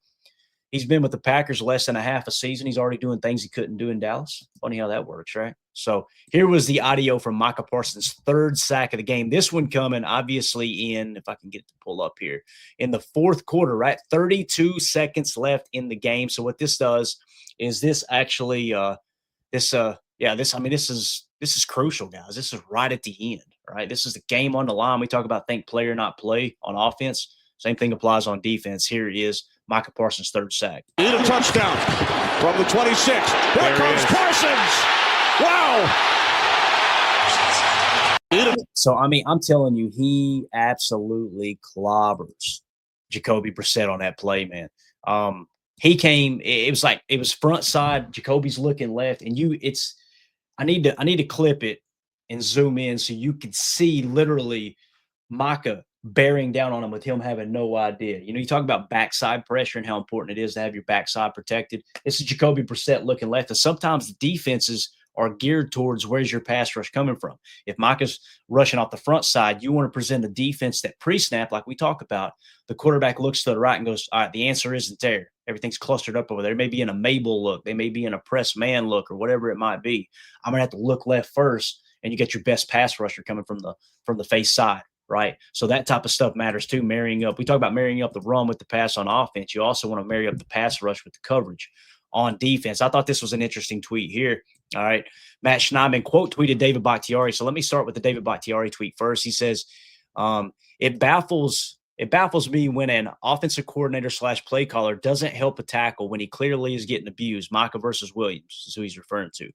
He's been with the Packers less than a half a season. He's already doing things he couldn't do in Dallas. Funny how that works, right? So here was the audio from Micah Parsons' third sack of the game. This one coming, obviously, if I can get it to pull up here, in the fourth quarter, right? 32 seconds left in the game. So what this does is this actually, this is crucial, guys. This is right at the end, right? This is the game on the line. We talk about think player, not play on offense. Same thing applies on defense. Here it is. Micah Parsons' third sack. Need a touchdown from the 26. Here comes Parsons. Wow. So, I'm telling you, he absolutely clobbers Jacoby Brissett on that play, man. He came, it was front side, Jacoby's looking left, and I need to clip it and zoom in so you can see literally Micah bearing down on him with him having no idea. You talk about backside pressure and how important it is to have your backside protected. This is Jacoby Brissett looking left, and sometimes the defenses are geared towards where's your pass rush coming from. If Micah's rushing off the front side, you want to present a defense that pre-snap, like we talk about, the quarterback looks to the right and goes, all right, the answer isn't there. Everything's clustered up over there. They may be in a Mabel look. They may be in a press man look or whatever it might be. I'm going to have to look left first, and you get your best pass rusher coming from the face side. Right. So that type of stuff matters too. Marrying up. We talk about marrying up the run with the pass on offense. You also want to marry up the pass rush with the coverage on defense. I thought this was an interesting tweet here. All right. Matt Schneidman quote tweeted David Bakhtiari. So let me start with the David Bakhtiari tweet first. He says, it baffles me when an offensive coordinator / play caller doesn't help a tackle when he clearly is getting abused. Micah versus Williams is who he's referring to.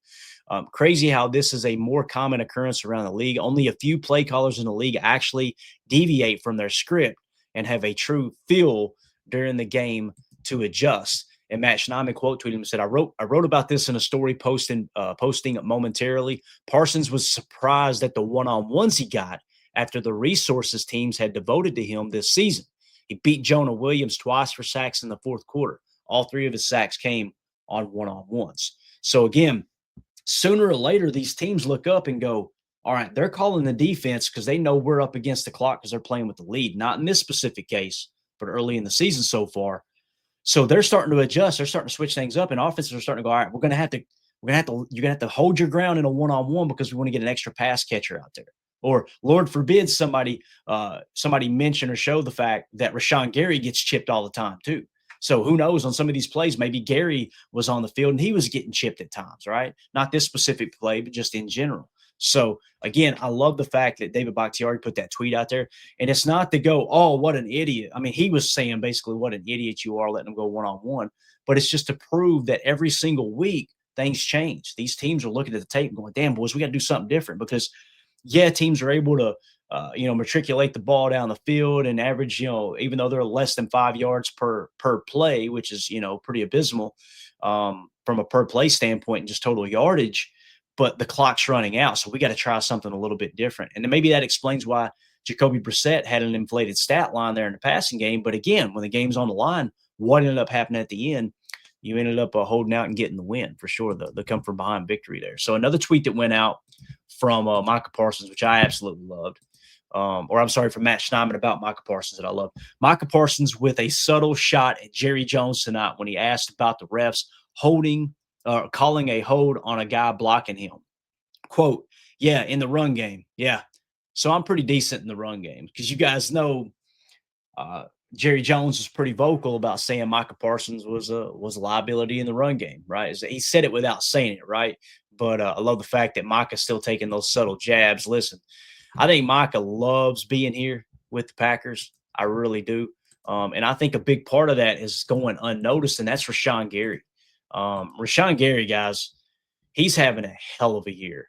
Crazy how this is a more common occurrence around the league. Only a few play callers in the league actually deviate from their script and have a true feel during the game to adjust. And Matt Schneidman quote tweeted him and said, I wrote about this in a story posting momentarily. Parsons was surprised at the one-on-ones he got after the resources teams had devoted to him this season. He beat Jonah Williams twice for sacks in the fourth quarter. All 3 of his sacks came on one-on-ones. So again, sooner or later, these teams look up and go, all right, they're calling the defense because they know we're up against the clock because they're playing with the lead. Not in this specific case, but early in the season so far. So they're starting to adjust. They're starting to switch things up, and offenses are starting to go, all right, you're going to have to hold your ground in a one-on-one because we want to get an extra pass catcher out there. Or Lord forbid somebody mention or show the fact that Rashawn Gary gets chipped all the time too. So who knows, on some of these plays, maybe Gary was on the field and he was getting chipped at times, right? Not this specific play, but just in general. So again, I love the fact that David Bakhtiari put that tweet out there, and it's not to go, oh, what an idiot. I mean, he was saying basically what an idiot you are letting them go one-on-one, but it's just to prove that every single week things change. These teams are looking at the tape and going, damn, boys, we got to do something different because teams are able to, matriculate the ball down the field and average, even though they're less than 5 yards per play, which is, pretty abysmal from a per play standpoint and just total yardage, but the clock's running out. So we got to try something a little bit different. And then maybe that explains why Jacoby Brissett had an inflated stat line there in the passing game. But again, when the game's on the line, what ended up happening at the end? You ended up holding out and getting the win for sure, the come from behind victory there. So another tweet that went out from Micah Parsons, which I absolutely loved, from Matt Schneidman about Micah Parsons that I love. Micah Parsons with a subtle shot at Jerry Jones tonight when he asked about the refs calling a hold on a guy blocking him. Quote, yeah, in the run game. Yeah. So I'm pretty decent in the run game because you guys know Jerry Jones was pretty vocal about saying Micah Parsons was a liability in the run game, right? He said it without saying it, right? But I love the fact that Micah's still taking those subtle jabs. Listen, I think Micah loves being here with the Packers. I really do. And I think a big part of that is going unnoticed, and that's Rashawn Gary. Rashawn Gary, guys, he's having a hell of a year.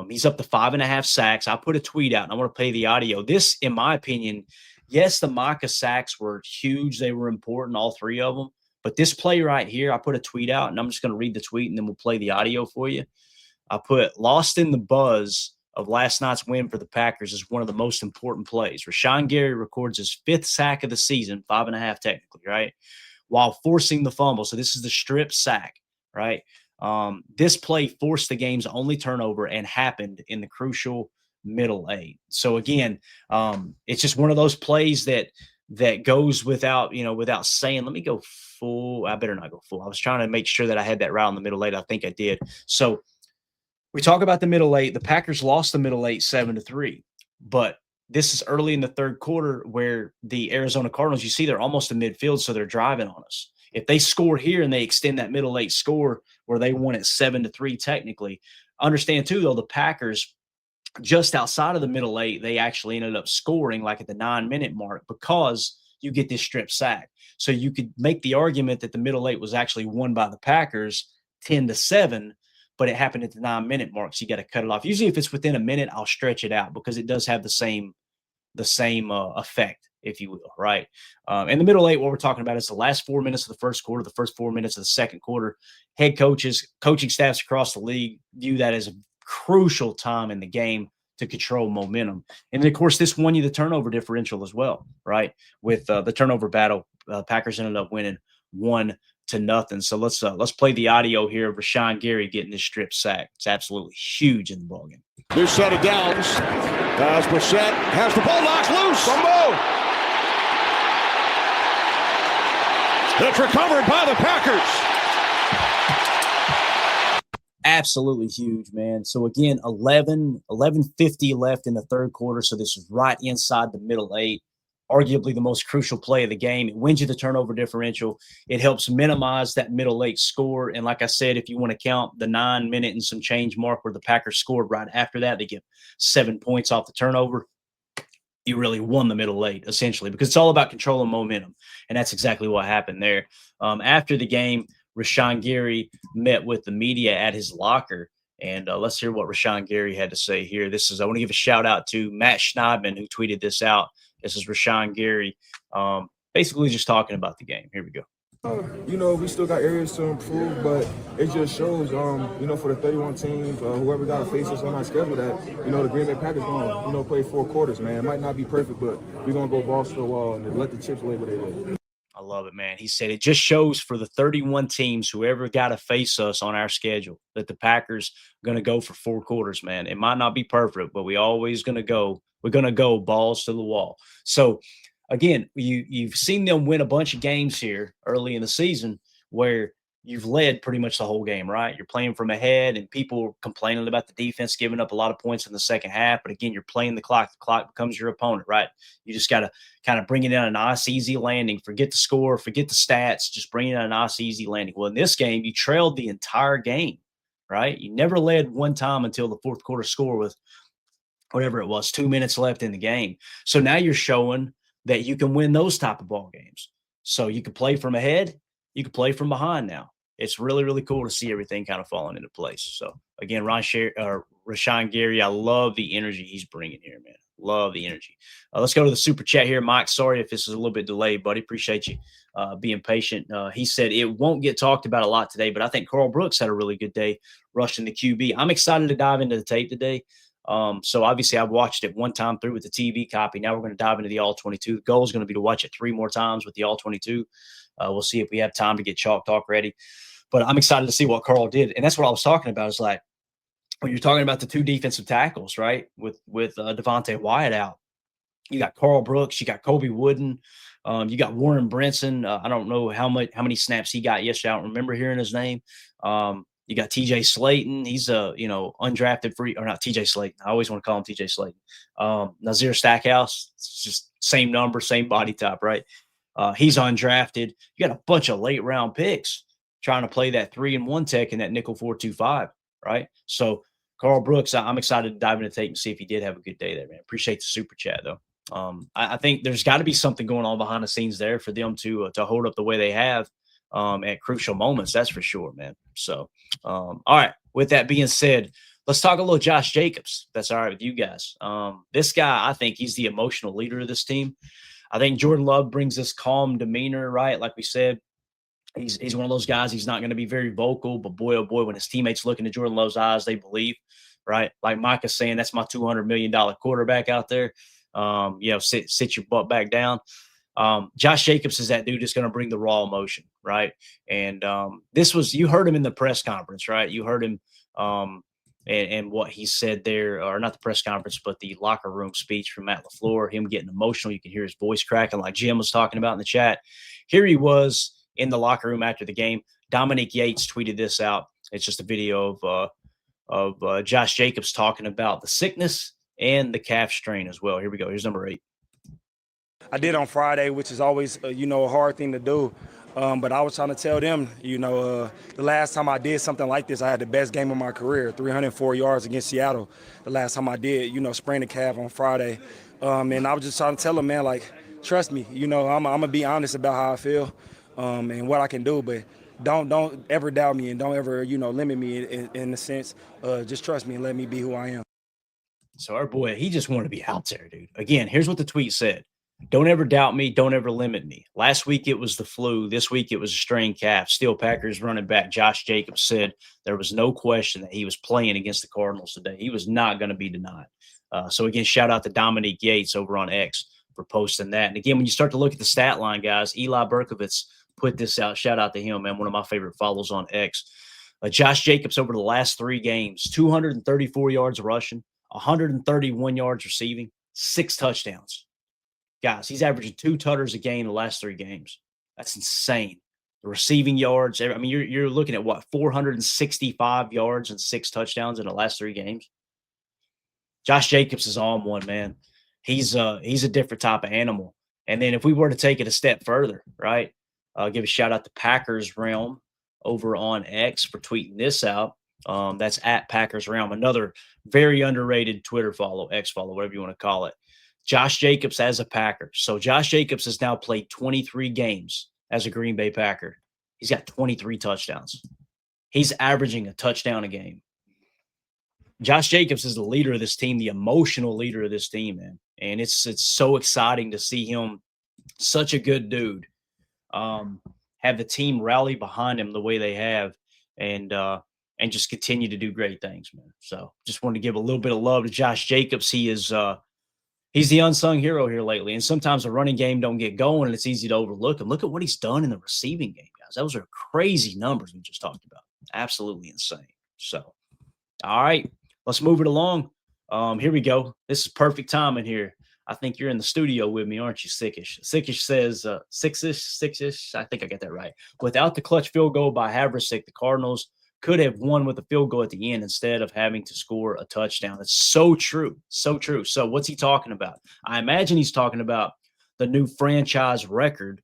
He's up to 5.5 sacks. I put a tweet out, and I want to play the audio. This, in my opinion, yes, the Micah sacks were huge. They were important, all 3 of them. But this play right here, I put a tweet out, and I'm just going to read the tweet, and then we'll play the audio for you. I put, lost in the buzz of last night's win for the Packers is one of the most important plays. Rashawn Gary records his 5th sack of the season, 5.5 technically, right? While forcing the fumble. So this is the strip sack, right? This play forced the game's only turnover and happened in the crucial middle 8. So again, it's just one of those plays that goes without saying. Let me go full. I better not go full. I was trying to make sure that I had that route in the middle 8. I think I did. So we talk about the middle 8. The Packers lost the middle 8 7-3, but this is early in the third quarter where the Arizona Cardinals, you see, they're almost to midfield, so they're driving on us. If they score here and they extend that middle 8 score where they won it 7-3 technically, understand too, though, the Packers just outside of the middle 8, they actually ended up scoring like at the 9-minute mark because you get this strip sack. So you could make the argument that the middle 8 was actually won by the Packers 10-7, but it happened at the 9-minute mark. So you got to cut it off. Usually if it's within a minute, I'll stretch it out because it does have the same effect, if you will, right? In the middle 8, what we're talking about is the last 4 minutes of the first quarter, the first 4 minutes of the second quarter. Head coaches, coaching staffs across the league view that as a crucial time in the game to control momentum. And then, of course, this won you the turnover differential as well, right? With the turnover battle, Packers ended up winning 1-0. So let's play the audio here of Rashawn Gary getting this strip sack. It's absolutely huge in the ballgame. New set of downs as Brissett has the ball knocked loose. It's recovered by the Packers. Absolutely huge, man. So again, 11:50 left in the third quarter. So this is right inside the middle 8. Arguably the most crucial play of the game. It wins you the turnover differential. It helps minimize that middle 8 score. And like I said, if you want to count the 9-minute and some change mark where the Packers scored right after that, they get 7 points off the turnover. You really won the middle 8, essentially, because it's all about controlling momentum. And that's exactly what happened there. After the game, Rashawn Gary met with the media at his locker. And let's hear what Rashawn Gary had to say here. I want to give a shout out to Matt Schneidman, who tweeted this out. This is Rashawn Gary, basically just talking about the game. Here we go. We still got areas to improve, but it just shows, for the 31 teams, whoever got to face us on our schedule, that, the Green Bay Packers going to, play 4 quarters, man. It might not be perfect, but we're going to go balls to the wall and let the chips lay where they lay. I love it, man. He said it just shows for the 31 teams, whoever got to face us on our schedule, that the Packers are going to go for 4 quarters, man. It might not be perfect, but we always going to go. We're going to go balls to the wall. So, again, you've seen them win a bunch of games here early in the season where you've led pretty much the whole game, right? You're playing from ahead, and people complaining about the defense giving up a lot of points in the second half. But, again, you're playing the clock. The clock becomes your opponent, right? You just got to kind of bring it in a nice, easy landing. Forget the score. Forget the stats. Just bring it in a nice, easy landing. Well, in this game, you trailed the entire game, right? You never led one time until the fourth quarter score with whatever it was, 2 minutes left in the game. So now you're showing that you can win those type of ball games. So you can play from ahead. You can play from behind now. It's really, really cool to see everything kind of falling into place. So, again, Rashawn Gary, I love the energy he's bringing here, man. Love the energy. Let's go to the super chat here. Mike, sorry if this is a little bit delayed, buddy. Appreciate you being patient. He said it won't get talked about a lot today, but I think Carl Brooks had a really good day rushing the QB. I'm excited to dive into the tape today. So obviously I've watched it one time through with the TV copy. Now we're going to dive into the All-22. The goal is going to be to watch it 3 more times with the All-22. We'll see if we have time to get Chalk Talk ready. But I'm excited to see what Carl did. And that's what I was talking about. Is like when you're talking about the 2 defensive tackles, right, with Devontae Wyatt out, you got Carl Brooks, you got Kobe Wooden, you got Warren Brinson. I don't know how many snaps he got yesterday. I don't remember hearing his name. You got TJ Slayton. He's a, undrafted free, or not TJ Slayton. I always want to call him TJ Slayton. Nazir Stackhouse, it's just same number, same body type, right? He's undrafted. You got a bunch of late round picks trying to play that 3-and-1 tech in that nickel 4-2-5, right? So Carl Brooks, I'm excited to dive into the tape and see if he did have a good day there, man. Appreciate the super chat though. I think there's got to be something going on behind the scenes there for them to hold up the way they have at crucial moments. That's for sure, man. So, all right. With that being said, let's talk a little Josh Jacobs. That's all right with you guys. This guy, I think he's the emotional leader of this team. I think Jordan Love brings this calm demeanor, right? Like we said, he's one of those guys. He's not going to be very vocal, but boy, oh boy, when his teammates look into Jordan Love's eyes, they believe, right? Like Micah's saying, that's my $200 million quarterback out there. Sit your butt back down. Josh Jacobs is that dude that's going to bring the raw emotion, right? And you heard him in the press conference, right? You heard him and what he said there, or not the press conference, but the locker room speech from Matt LaFleur, him getting emotional. You can hear his voice cracking like Jim was talking about in the chat. Here he was in the locker room after the game. Dominique Yates tweeted this out. It's just a video of Josh Jacobs talking about the sickness and the calf strain as well. Here we go. Here's number 8. I did on Friday, which is always, a hard thing to do. But I was trying to tell them, the last time I did something like this, I had the best game of my career, 304 yards against Seattle. The last time I did, sprain the calf on Friday. And I was just trying to tell them, man, like, trust me, I'm going to be honest about how I feel and what I can do. But don't ever doubt me and don't ever, limit me in the sense. Just trust me and let me be who I am. So our boy, he just wanted to be out there, dude. Again, here's what the tweet said. Don't ever doubt me. Don't ever limit me. Last week it was the flu. This week it was a strained calf. Still, Packers running back Josh Jacobs said there was no question that he was playing against the Cardinals today. He was not going to be denied. So again, shout out to Dominique Yates over on X for posting that. And again, when you start to look at the stat line, guys, Eli Berkovitz put this out. Shout out to him, man. One of my favorite follows on X. Josh Jacobs over the last 3 games, 234 yards rushing, 131 yards receiving, 6 touchdowns. Guys, he's averaging 2 tutters a game in the last 3 games. That's insane. The receiving yards, I mean, you're looking at what, 465 yards and 6 touchdowns in the last 3 games. Josh Jacobs is on one, man. He's a different type of animal. And then if we were to take it a step further, right? Give a shout out to Packers Realm over on X for tweeting this out. That's at Packers Realm, another very underrated Twitter follow, X follow, whatever you want to call it. Josh Jacobs as a Packer. So Josh Jacobs has now played 23 games as a Green Bay Packer. He's got 23 touchdowns. He's averaging a touchdown a game. Josh Jacobs is the leader of this team, the emotional leader of this team, man. And it's so exciting to see him, such a good dude, have the team rally behind him the way they have and just continue to do great things, man. So just wanted to give a little bit of love to Josh Jacobs. He is he's the unsung hero here lately. And sometimes the running game don't get going and it's easy to overlook him. Look at what he's done in the receiving game, guys. Those are crazy numbers we just talked about. Absolutely insane. So, all right, let's move it along. Here we go. This is perfect timing here. I think you're in the studio with me, aren't you, Sickish? Sickish says, six-ish. I think I got that right. Without the clutch field goal by Haversick, the Cardinals could have won with a field goal at the end instead of having to score a touchdown. It's so true. So true. So what's he talking about? I imagine he's talking about the new franchise record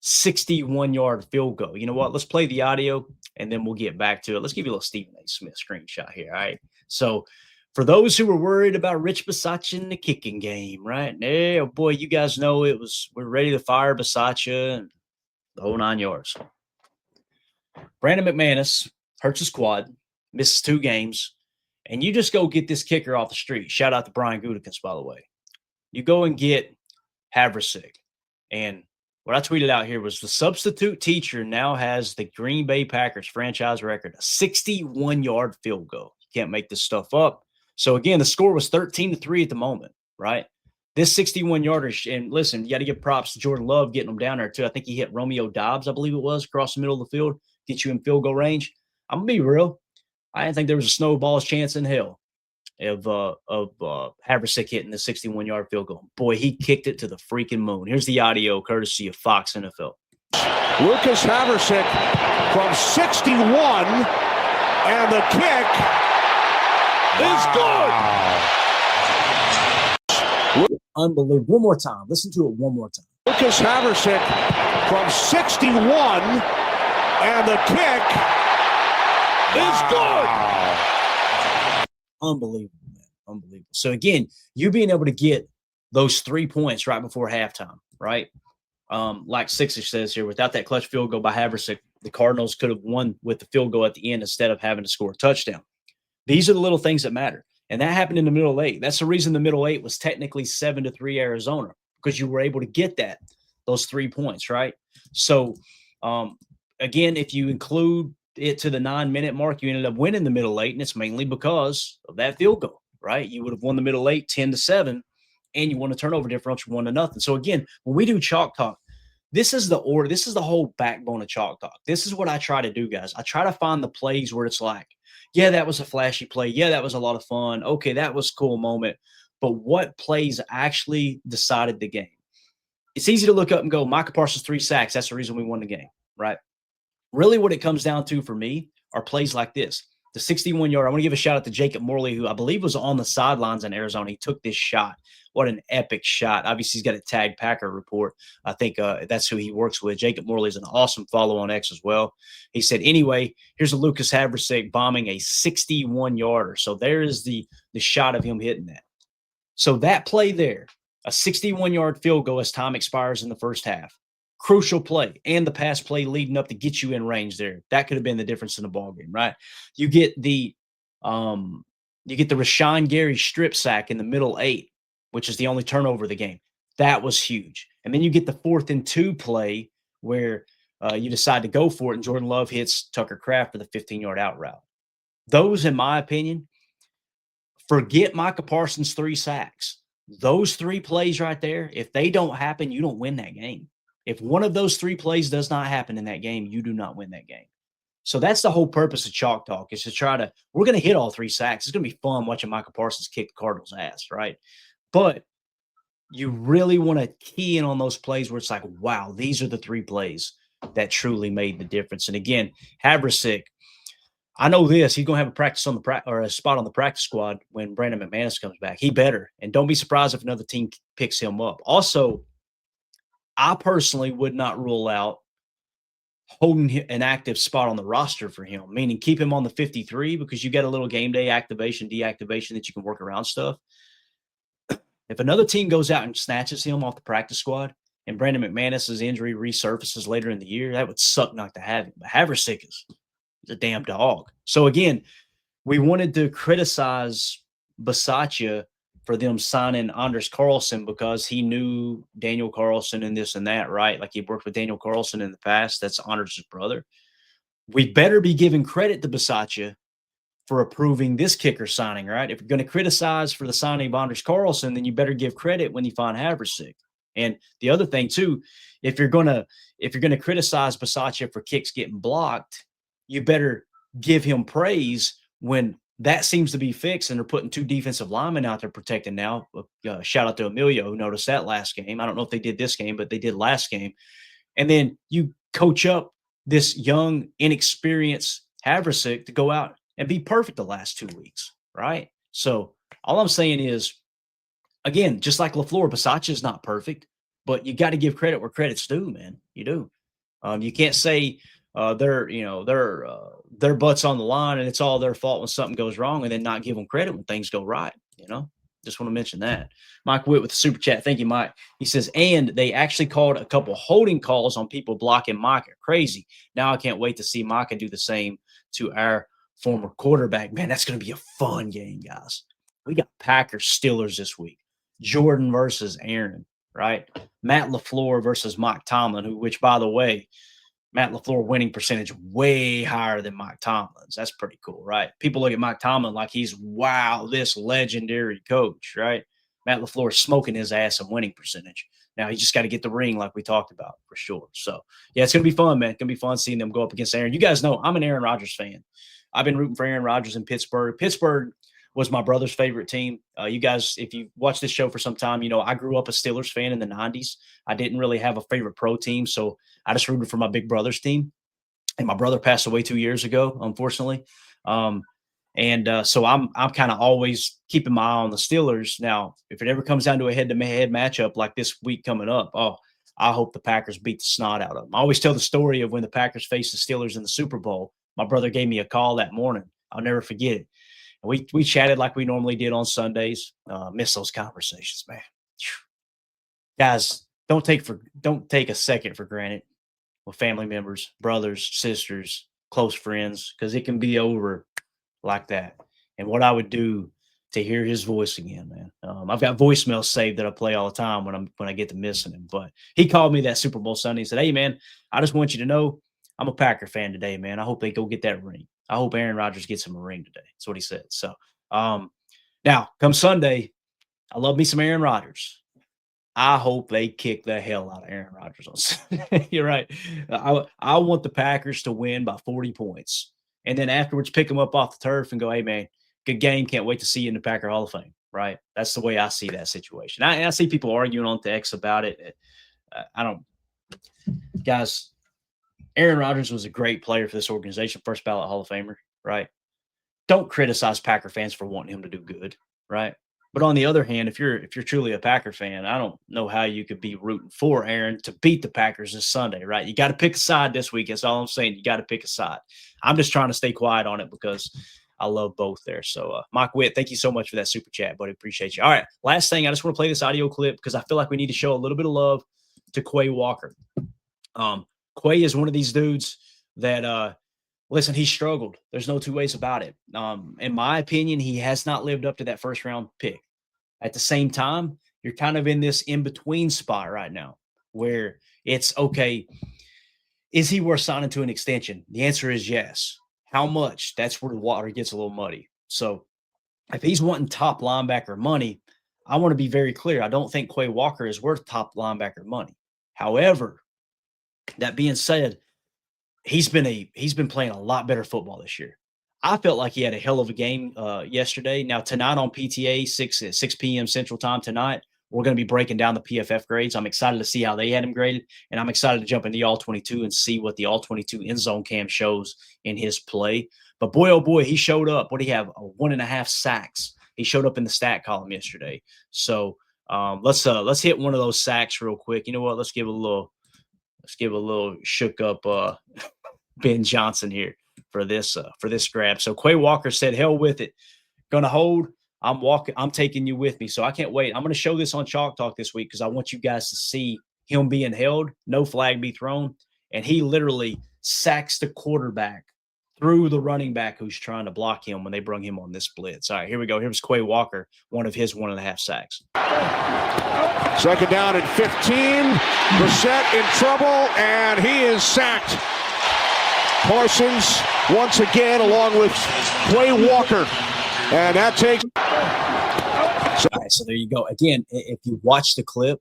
61-yard field goal. You know what? Let's play the audio, and then we'll get back to it. Let's give you a little Stephen A. Smith screenshot here, all right? So for those who were worried about Rich Bisaccia in the kicking game, right? Oh, boy, you guys know we're ready to fire Bisaccia and the whole 9 yards. Brandon McManus hurts his quad, misses 2 games, and you just go get this kicker off the street. Shout out to Brian Gutekunst, by the way. You go and get Haversick. And what I tweeted out here was the substitute teacher now has the Green Bay Packers franchise record, a 61-yard field goal. You can't make this stuff up. So, again, the score was 13-3 at the moment, right? This 61-yarder, and listen, you got to give props to Jordan Love getting them down there, too. I think he hit Romeo Dobbs, I believe it was, across the middle of the field, get you in field goal range. I'm going to be real. I didn't think there was a snowball's chance in hell of Haversick hitting the 61-yard field goal. Boy, he kicked it to the freaking moon. Here's the audio courtesy of Fox NFL. Lucas Haversick from 61, and the kick is good. Unbelievable. One more time. Listen to it one more time. Lucas Haversick from 61, and the kick is good. Unbelievable, man. Unbelievable. So, again, you being able to get those 3 points right before halftime, right? Like Sixer says here, without that clutch field goal by Haversick, the Cardinals could have won with the field goal at the end instead of having to score a touchdown. These are the little things that matter. And that happened in the middle 8. That's the reason the middle 8 was technically 7-3 Arizona, because you were able to get those 3 points, right? So, again, if you include it to the 9-minute mark, you ended up winning the middle 8, and it's mainly because of that field goal, right? You would have won the middle 8 10-7, and you won a turnover differential 1-0. So again, when we do chalk talk, this is the order. This is the whole backbone of chalk talk. This is what I try to do, guys. I try to find the plays where it's like, yeah, that was a flashy play. Yeah, that was a lot of fun. Okay, that was a cool moment. But what plays actually decided the game? It's easy to look up and go, Micah Parsons 3 sacks. That's the reason we won the game, right? Really what it comes down to for me are plays like this. The 61-yard. I want to give a shout out to Jacob Morley, who I believe was on the sidelines in Arizona. He took this shot. What an epic shot. Obviously, he's got a Tag Packer report. I think that's who he works with. Jacob Morley is an awesome follow on X as well. He said, anyway, here's a Lucas Haversick bombing a 61-yarder. So there is the shot of him hitting that. So that play there, a 61-yard field goal as time expires in the first half. Crucial play, and the pass play leading up to get you in range there. That could have been the difference in the ball game, right? You get the Rashawn Gary strip sack in the middle 8, which is the only turnover of the game. That was huge. And then you get the 4th and 2 play where you decide to go for it, and Jordan Love hits Tucker Kraft for the 15-yard out route. Those, in my opinion, forget Micah Parsons' 3 sacks. Those 3 plays right there, if they don't happen, you don't win that game. If one of those 3 plays does not happen in that game, you do not win that game. So that's the whole purpose of Chalk Talk, is to try to – we're going to hit all 3 sacks. It's going to be fun watching Micah Parsons kick the Cardinals' ass, right? But you really want to key in on those plays where it's like, wow, these are the 3 plays that truly made the difference. And again, Haversick, I know this. He's going to have a practice on the or a spot on the practice squad when Brandon McManus comes back. He better. And don't be surprised if another team picks him up. Also, I personally would not rule out holding an active spot on the roster for him, meaning keep him on the 53 because you got a little game day activation, deactivation that you can work around stuff. If another team goes out and snatches him off the practice squad and Brandon McManus's injury resurfaces later in the year, that would suck not to have him. But Haversick is a damn dog. So again, we wanted to criticize Bisaccia for them signing Anders Carlson because he knew Daniel Carlson and this and that, right? Like he worked with Daniel Carlson in the past. That's Anders' brother. We better be giving credit to Bisaccia for approving this kicker signing, right? If you're going to criticize for the signing of Anders Carlson, then you better give credit when you find Haversick. And the other thing too, if you're going to criticize Bisaccia for kicks getting blocked, you better give him praise when that seems to be fixed and they're putting 2 defensive linemen out there protecting now. Shout out to Emilio, who noticed that last game. I don't know if they did this game, but they did last game. And then you coach up this young, inexperienced Haversick to go out and be perfect the last 2 weeks, right? So all I'm saying is, again, just like LaFleur, Bisaccia is not perfect, but you got to give credit where credit's due, man. You do. You can't say their butts on the line and it's all their fault when something goes wrong and then not give them credit when things go right. Just want to mention that. Mike Witt with the super chat. Thank you, Mike. He says, and they actually called a couple holding calls on people blocking Micah. Crazy. Now I can't wait to see Micah do the same to our former quarterback. Man, that's going to be a fun game, guys. We got Packers Steelers this week. Jordan versus Aaron, right? Matt LaFleur versus Mike Tomlin, which, by the way, Matt LaFleur winning percentage way higher than Mike Tomlin's. That's pretty cool, right? People look at Mike Tomlin like he's, wow, this legendary coach, right? Matt LaFleur is smoking his ass in winning percentage. Now, he just got to get the ring like we talked about for sure. So, yeah, it's going to be fun, man. It's going to be fun seeing them go up against Aaron. You guys know I'm an Aaron Rodgers fan. I've been rooting for Aaron Rodgers in Pittsburgh. Pittsburgh was my brother's favorite team. You guys, if you watch this show for some time, I grew up a Steelers fan in the 90s. I didn't really have a favorite pro team, so I just rooted for my big brother's team. And my brother passed away 2 years ago, unfortunately. So I'm kind of always keeping my eye on the Steelers. Now, if it ever comes down to a head-to-head matchup like this week coming up, I hope the Packers beat the snot out of them. I always tell the story of when the Packers faced the Steelers in the Super Bowl. My brother gave me a call that morning. I'll never forget it. We chatted like we normally did on Sundays. Miss those conversations, man. Guys, don't take a second for granted with family members, brothers, sisters, close friends, because it can be over like that. And what I would do to hear his voice again, man. I've got voicemails saved that I play all the time when I get to missing him. But he called me that Super Bowl Sunday and said, "Hey, man, I just want you to know I'm a Packer fan today, man. I hope they go get that ring. I hope Aaron Rodgers gets him a ring today. That's what he said. So now come Sunday, I love me some Aaron Rodgers. I hope they kick the hell out of Aaron Rodgers on Sunday. You're right. I want the Packers to win by 40 points. And then afterwards, pick them up off the turf and go, hey, man, good game. Can't wait to see you in the Packer Hall of Fame. Right? That's the way I see that situation. I see people arguing on X about it. I don't – guys, Aaron Rodgers was a great player for this organization, first ballot Hall of Famer, right? Don't criticize Packer fans for wanting him to do good, right? But on the other hand, if you're truly a Packer fan, I don't know how you could be rooting for Aaron to beat the Packers this Sunday, right? You got to pick a side this week. That's all I'm saying. You got to pick a side. I'm just trying to stay quiet on it because I love both there. So, Mike Witt, thank you so much for that super chat, buddy. Appreciate you. All right, last thing, I just want to play this audio clip because I feel like we need to show a little bit of love to Quay Walker. Quay is one of these dudes that listen, he struggled. There's no two ways about it. In my opinion, he has not lived up to that first round pick. At the same time, you're kind of in this in-between spot right now where it's okay. Is he worth signing to an extension? The answer is yes. How much? That's where the water gets a little muddy. So if he's wanting top linebacker money, I want to be very clear. I don't think Quay Walker is worth top linebacker money. However, that being said, he's been playing a lot better football this year. I felt like he had a hell of a game yesterday. Now, tonight on PTA, 6 p.m. Central Time tonight, we're going to be breaking down the PFF grades. I'm excited to see how they had him graded, and I'm excited to jump into the All-22 and see what the All-22 end zone cam shows in his play. But boy, oh boy, he showed up. What do you have? 1.5 sacks. He showed up in the stat column yesterday. So let's hit one of those sacks real quick. You know what? Let's give a little shook up Ben Johnson here for this grab. So Quay Walker said, hell with it. Gonna hold. I'm taking you with me. So I can't wait. I'm going to show this on Chalk Talk this week because I want you guys to see him being held, no flag be thrown. And he literally sacks the quarterback through the running back who's trying to block him when they bring him on this blitz. All right, here we go. Here's Quay Walker, one of his 1.5 sacks. Second down and 15. Brissett in trouble, and he is sacked. Parsons once again along with Quay Walker. And that takes. All right, so there you go. Again, if you watch the clip,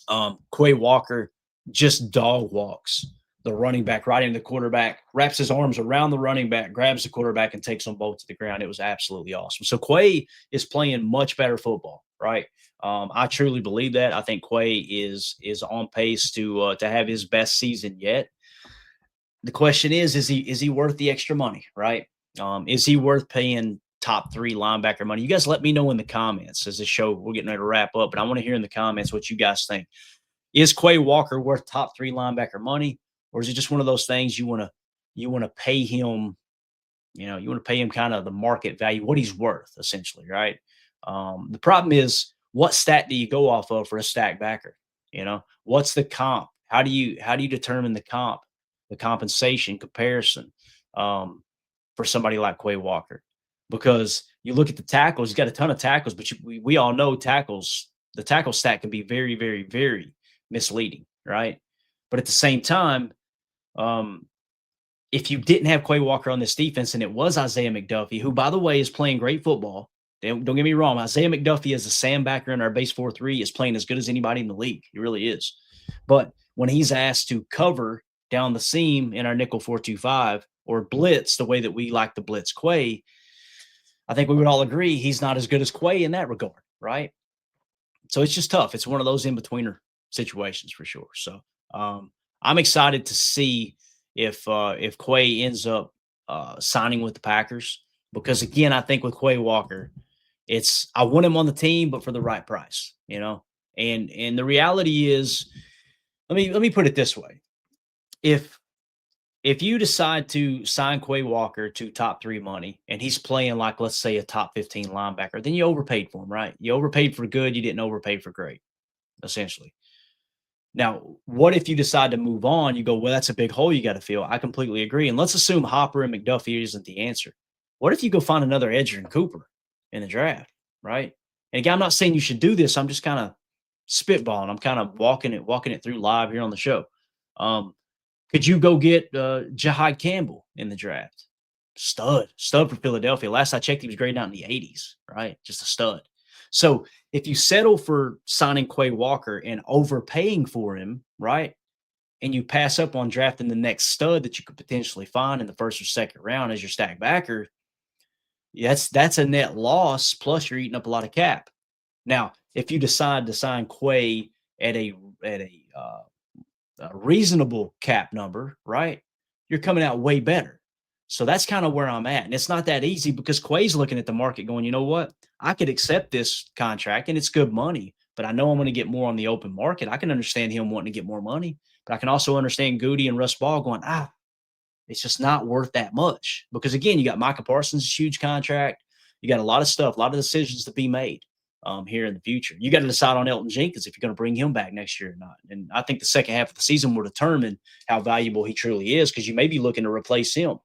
Quay Walker just dog walks the running back right into the quarterback, wraps his arms around the running back, grabs the quarterback, and takes them both to the ground. It was absolutely awesome. So Quay is playing much better football, right? I truly believe that. I think Quay is on pace to have his best season yet. The question is he worth the extra money, right? Is he worth paying top 3 linebacker money? You guys let me know in the comments as the show, we're getting ready to wrap up, but I want to hear in the comments what you guys think. Is Quay Walker worth top 3 linebacker money, or is it just one of those things you want to pay him, you want to pay him kind of the market value, what he's worth essentially, right? The problem is, what stat do you go off of for a stack backer? What's the comp? How do you determine the comp, the compensation comparison for somebody like Quay Walker? Because you look at the tackles, he's got a ton of tackles, but we all know the tackle stat can be very, very, very misleading, right? But at the same time, if you didn't have Quay Walker on this defense and it was Isaiah McDuffie, who, by the way, is playing great football. Don't get me wrong. Isaiah McDuffie as a Sam backer in our base 4-3 is playing as good as anybody in the league. He really is. But when he's asked to cover down the seam in our nickel 4-2-5 or blitz the way that we like to blitz Quay, I think we would all agree he's not as good as Quay in that regard, right? So it's just tough. It's one of those in-betweener situations for sure. So I'm excited to see if Quay ends up signing with the Packers, because again, I think with Quay Walker, I want him on the team, but for the right price, And the reality is, let me put it this way: if you decide to sign Quay Walker to top 3 money and he's playing like, let's say, a top 15 linebacker, then you overpaid for him, right? You overpaid for good. You didn't overpay for great, essentially. Now, what if you decide to move on? You go, well, that's a big hole you got to fill. I completely agree. And let's assume Hopper and McDuffie isn't the answer. What if you go find another Edgerrin Cooper in the draft, right? And again, I'm not saying you should do this. I'm just kind of spitballing. I'm kind of walking it through live here on the show. Could you go get Jahai Campbell in the draft? Stud for Philadelphia. Last I checked, he was graded out in the 80s, right? Just a stud. So if you settle for signing Quay Walker and overpaying for him, right, and you pass up on drafting the next stud that you could potentially find in the first or second round as your stack backer, that's a net loss. Plus, you're eating up a lot of cap. Now, if you decide to sign Quay at a reasonable cap number, right, you're coming out way better. So that's kind of where I'm at. And it's not that easy because Quay's looking at the market going, you know what? I could accept this contract and it's good money, but I know I'm going to get more on the open market. I can understand him wanting to get more money, but I can also understand Goody and Russ Ball going, it's just not worth that much. Because again, you got Micah Parsons' huge contract. You got a lot of stuff, a lot of decisions to be made here in the future. You got to decide on Elton Jenkins if you're going to bring him back next year or not. And I think the second half of the season will determine how valuable he truly is because you may be looking to replace him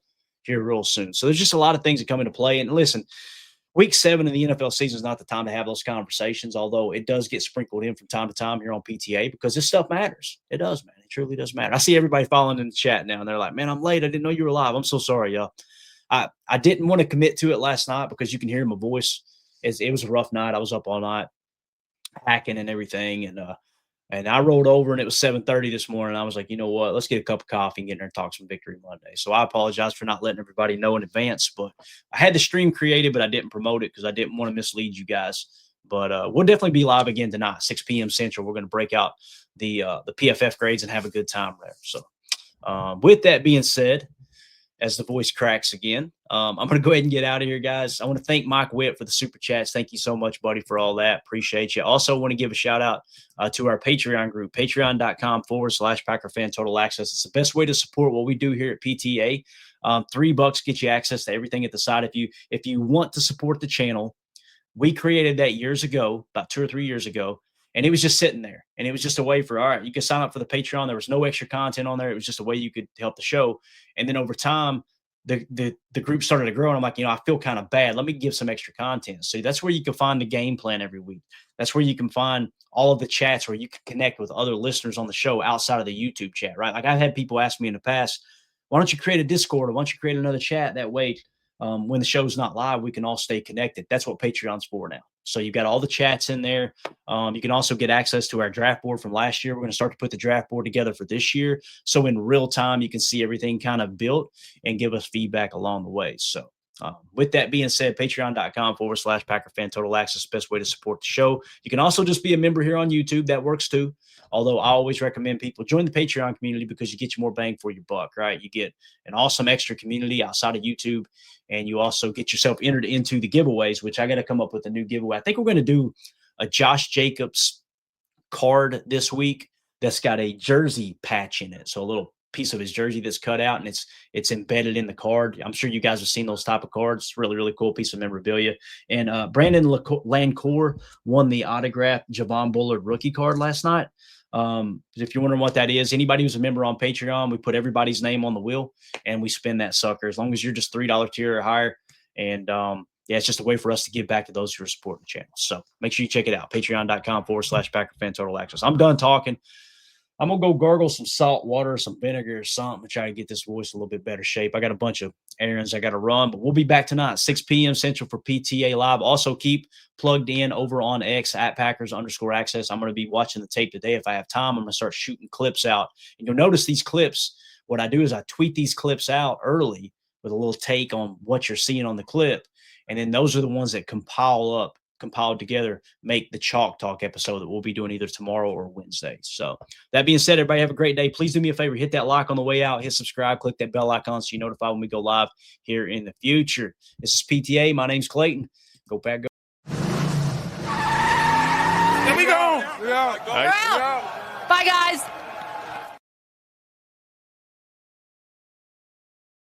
here real soon. So there's just a lot of things that come into play. And listen, week 7 in the NFL season is not the time to have those conversations, although it does get sprinkled in from time to time here on PTA because this stuff matters. It does, man. It truly does matter. I see everybody following in the chat now, and they're like, man, I'm late. I didn't know you were live. I'm so sorry, y'all. I didn't want to commit to it last night because you can hear my voice. It was a rough night. I was up all night hacking and everything, and I rolled over and it was 7:30 this morning. I was like, you know what? Let's get a cup of coffee and get in there and talk some Victory Monday. So I apologize for not letting everybody know in advance, but I had the stream created, but I didn't promote it because I didn't want to mislead you guys. But we'll definitely be live again tonight, 6 p.m. Central. We're going to break out the PFF grades and have a good time there. So with that being said, as the voice cracks again, I'm going to go ahead and get out of here, guys. I want to thank Mike Witt for the super chats. Thank you so much, buddy, for all that. Appreciate you. Also want to give a shout out to our Patreon group, patreon.com/Packer Fan Total Access. It's the best way to support what we do here at PTA. $3 gets you access to everything at the side. If you want to support the channel, we created that years ago, about 2 or 3 years ago. And it was just sitting there. And it was just a way for, all right, you can sign up for the Patreon. There was no extra content on there. It was just a way you could help the show. And then over time, the group started to grow. And I'm like, I feel kind of bad. Let me give some extra content. So that's where you can find the game plan every week. That's where you can find all of the chats where you can connect with other listeners on the show outside of the YouTube chat, right? Like I've had people ask me in the past, why don't you create a Discord or why don't you create another chat? That way, when the show's not live, we can all stay connected. That's what Patreon's for now. So you've got all the chats in there. You can also get access to our draft board from last year. We're going to start to put the draft board together for this year. So in real time, you can see everything kind of built and give us feedback along the way. So with that being said, patreon.com/Packer Fan Total Access, best way to support the show. You can also just be a member here on YouTube. That works too. Although I always recommend people join the Patreon community because you get more bang for your buck, right? You get an awesome extra community outside of YouTube, and you also get yourself entered into the giveaways, which I got to come up with a new giveaway. I think we're going to do a Josh Jacobs card this week that's got a jersey patch in it. So a little piece of his jersey that's cut out and it's embedded in the card. I'm sure you guys have seen those type of cards. Really, really cool piece of memorabilia. And Brandon Lancourt won the autographed Javon Bullard rookie card last night. If you're wondering what that is, anybody who's a member on Patreon, we put everybody's name on the wheel and we spin that sucker as long as you're just $3 tier or higher. And it's just a way for us to give back to those who are supporting the channel. So make sure you check it out. Patreon.com/Packer Fan Total Access. I'm done talking. I'm going to go gargle some salt water or some vinegar or something to try to get this voice a little bit better shape. I got a bunch of errands I got to run, but we'll be back tonight, 6 p.m. Central for PTA Live. Also keep plugged in over on X @Packers_access. I'm going to be watching the tape today. If I have time, I'm going to start shooting clips out. And you'll notice these clips, what I do is I tweet these clips out early with a little take on what you're seeing on the clip. And then those are the ones that compiled together, make the Chalk Talk episode that we'll be doing either tomorrow or Wednesday. So that being said, everybody have a great day. Please do me a favor, hit that like on the way out, hit subscribe, click that bell icon so you're notified when we go live here in the future. This is PTA. My name's Clayton. Go Pack, go. There we go. Bye, guys.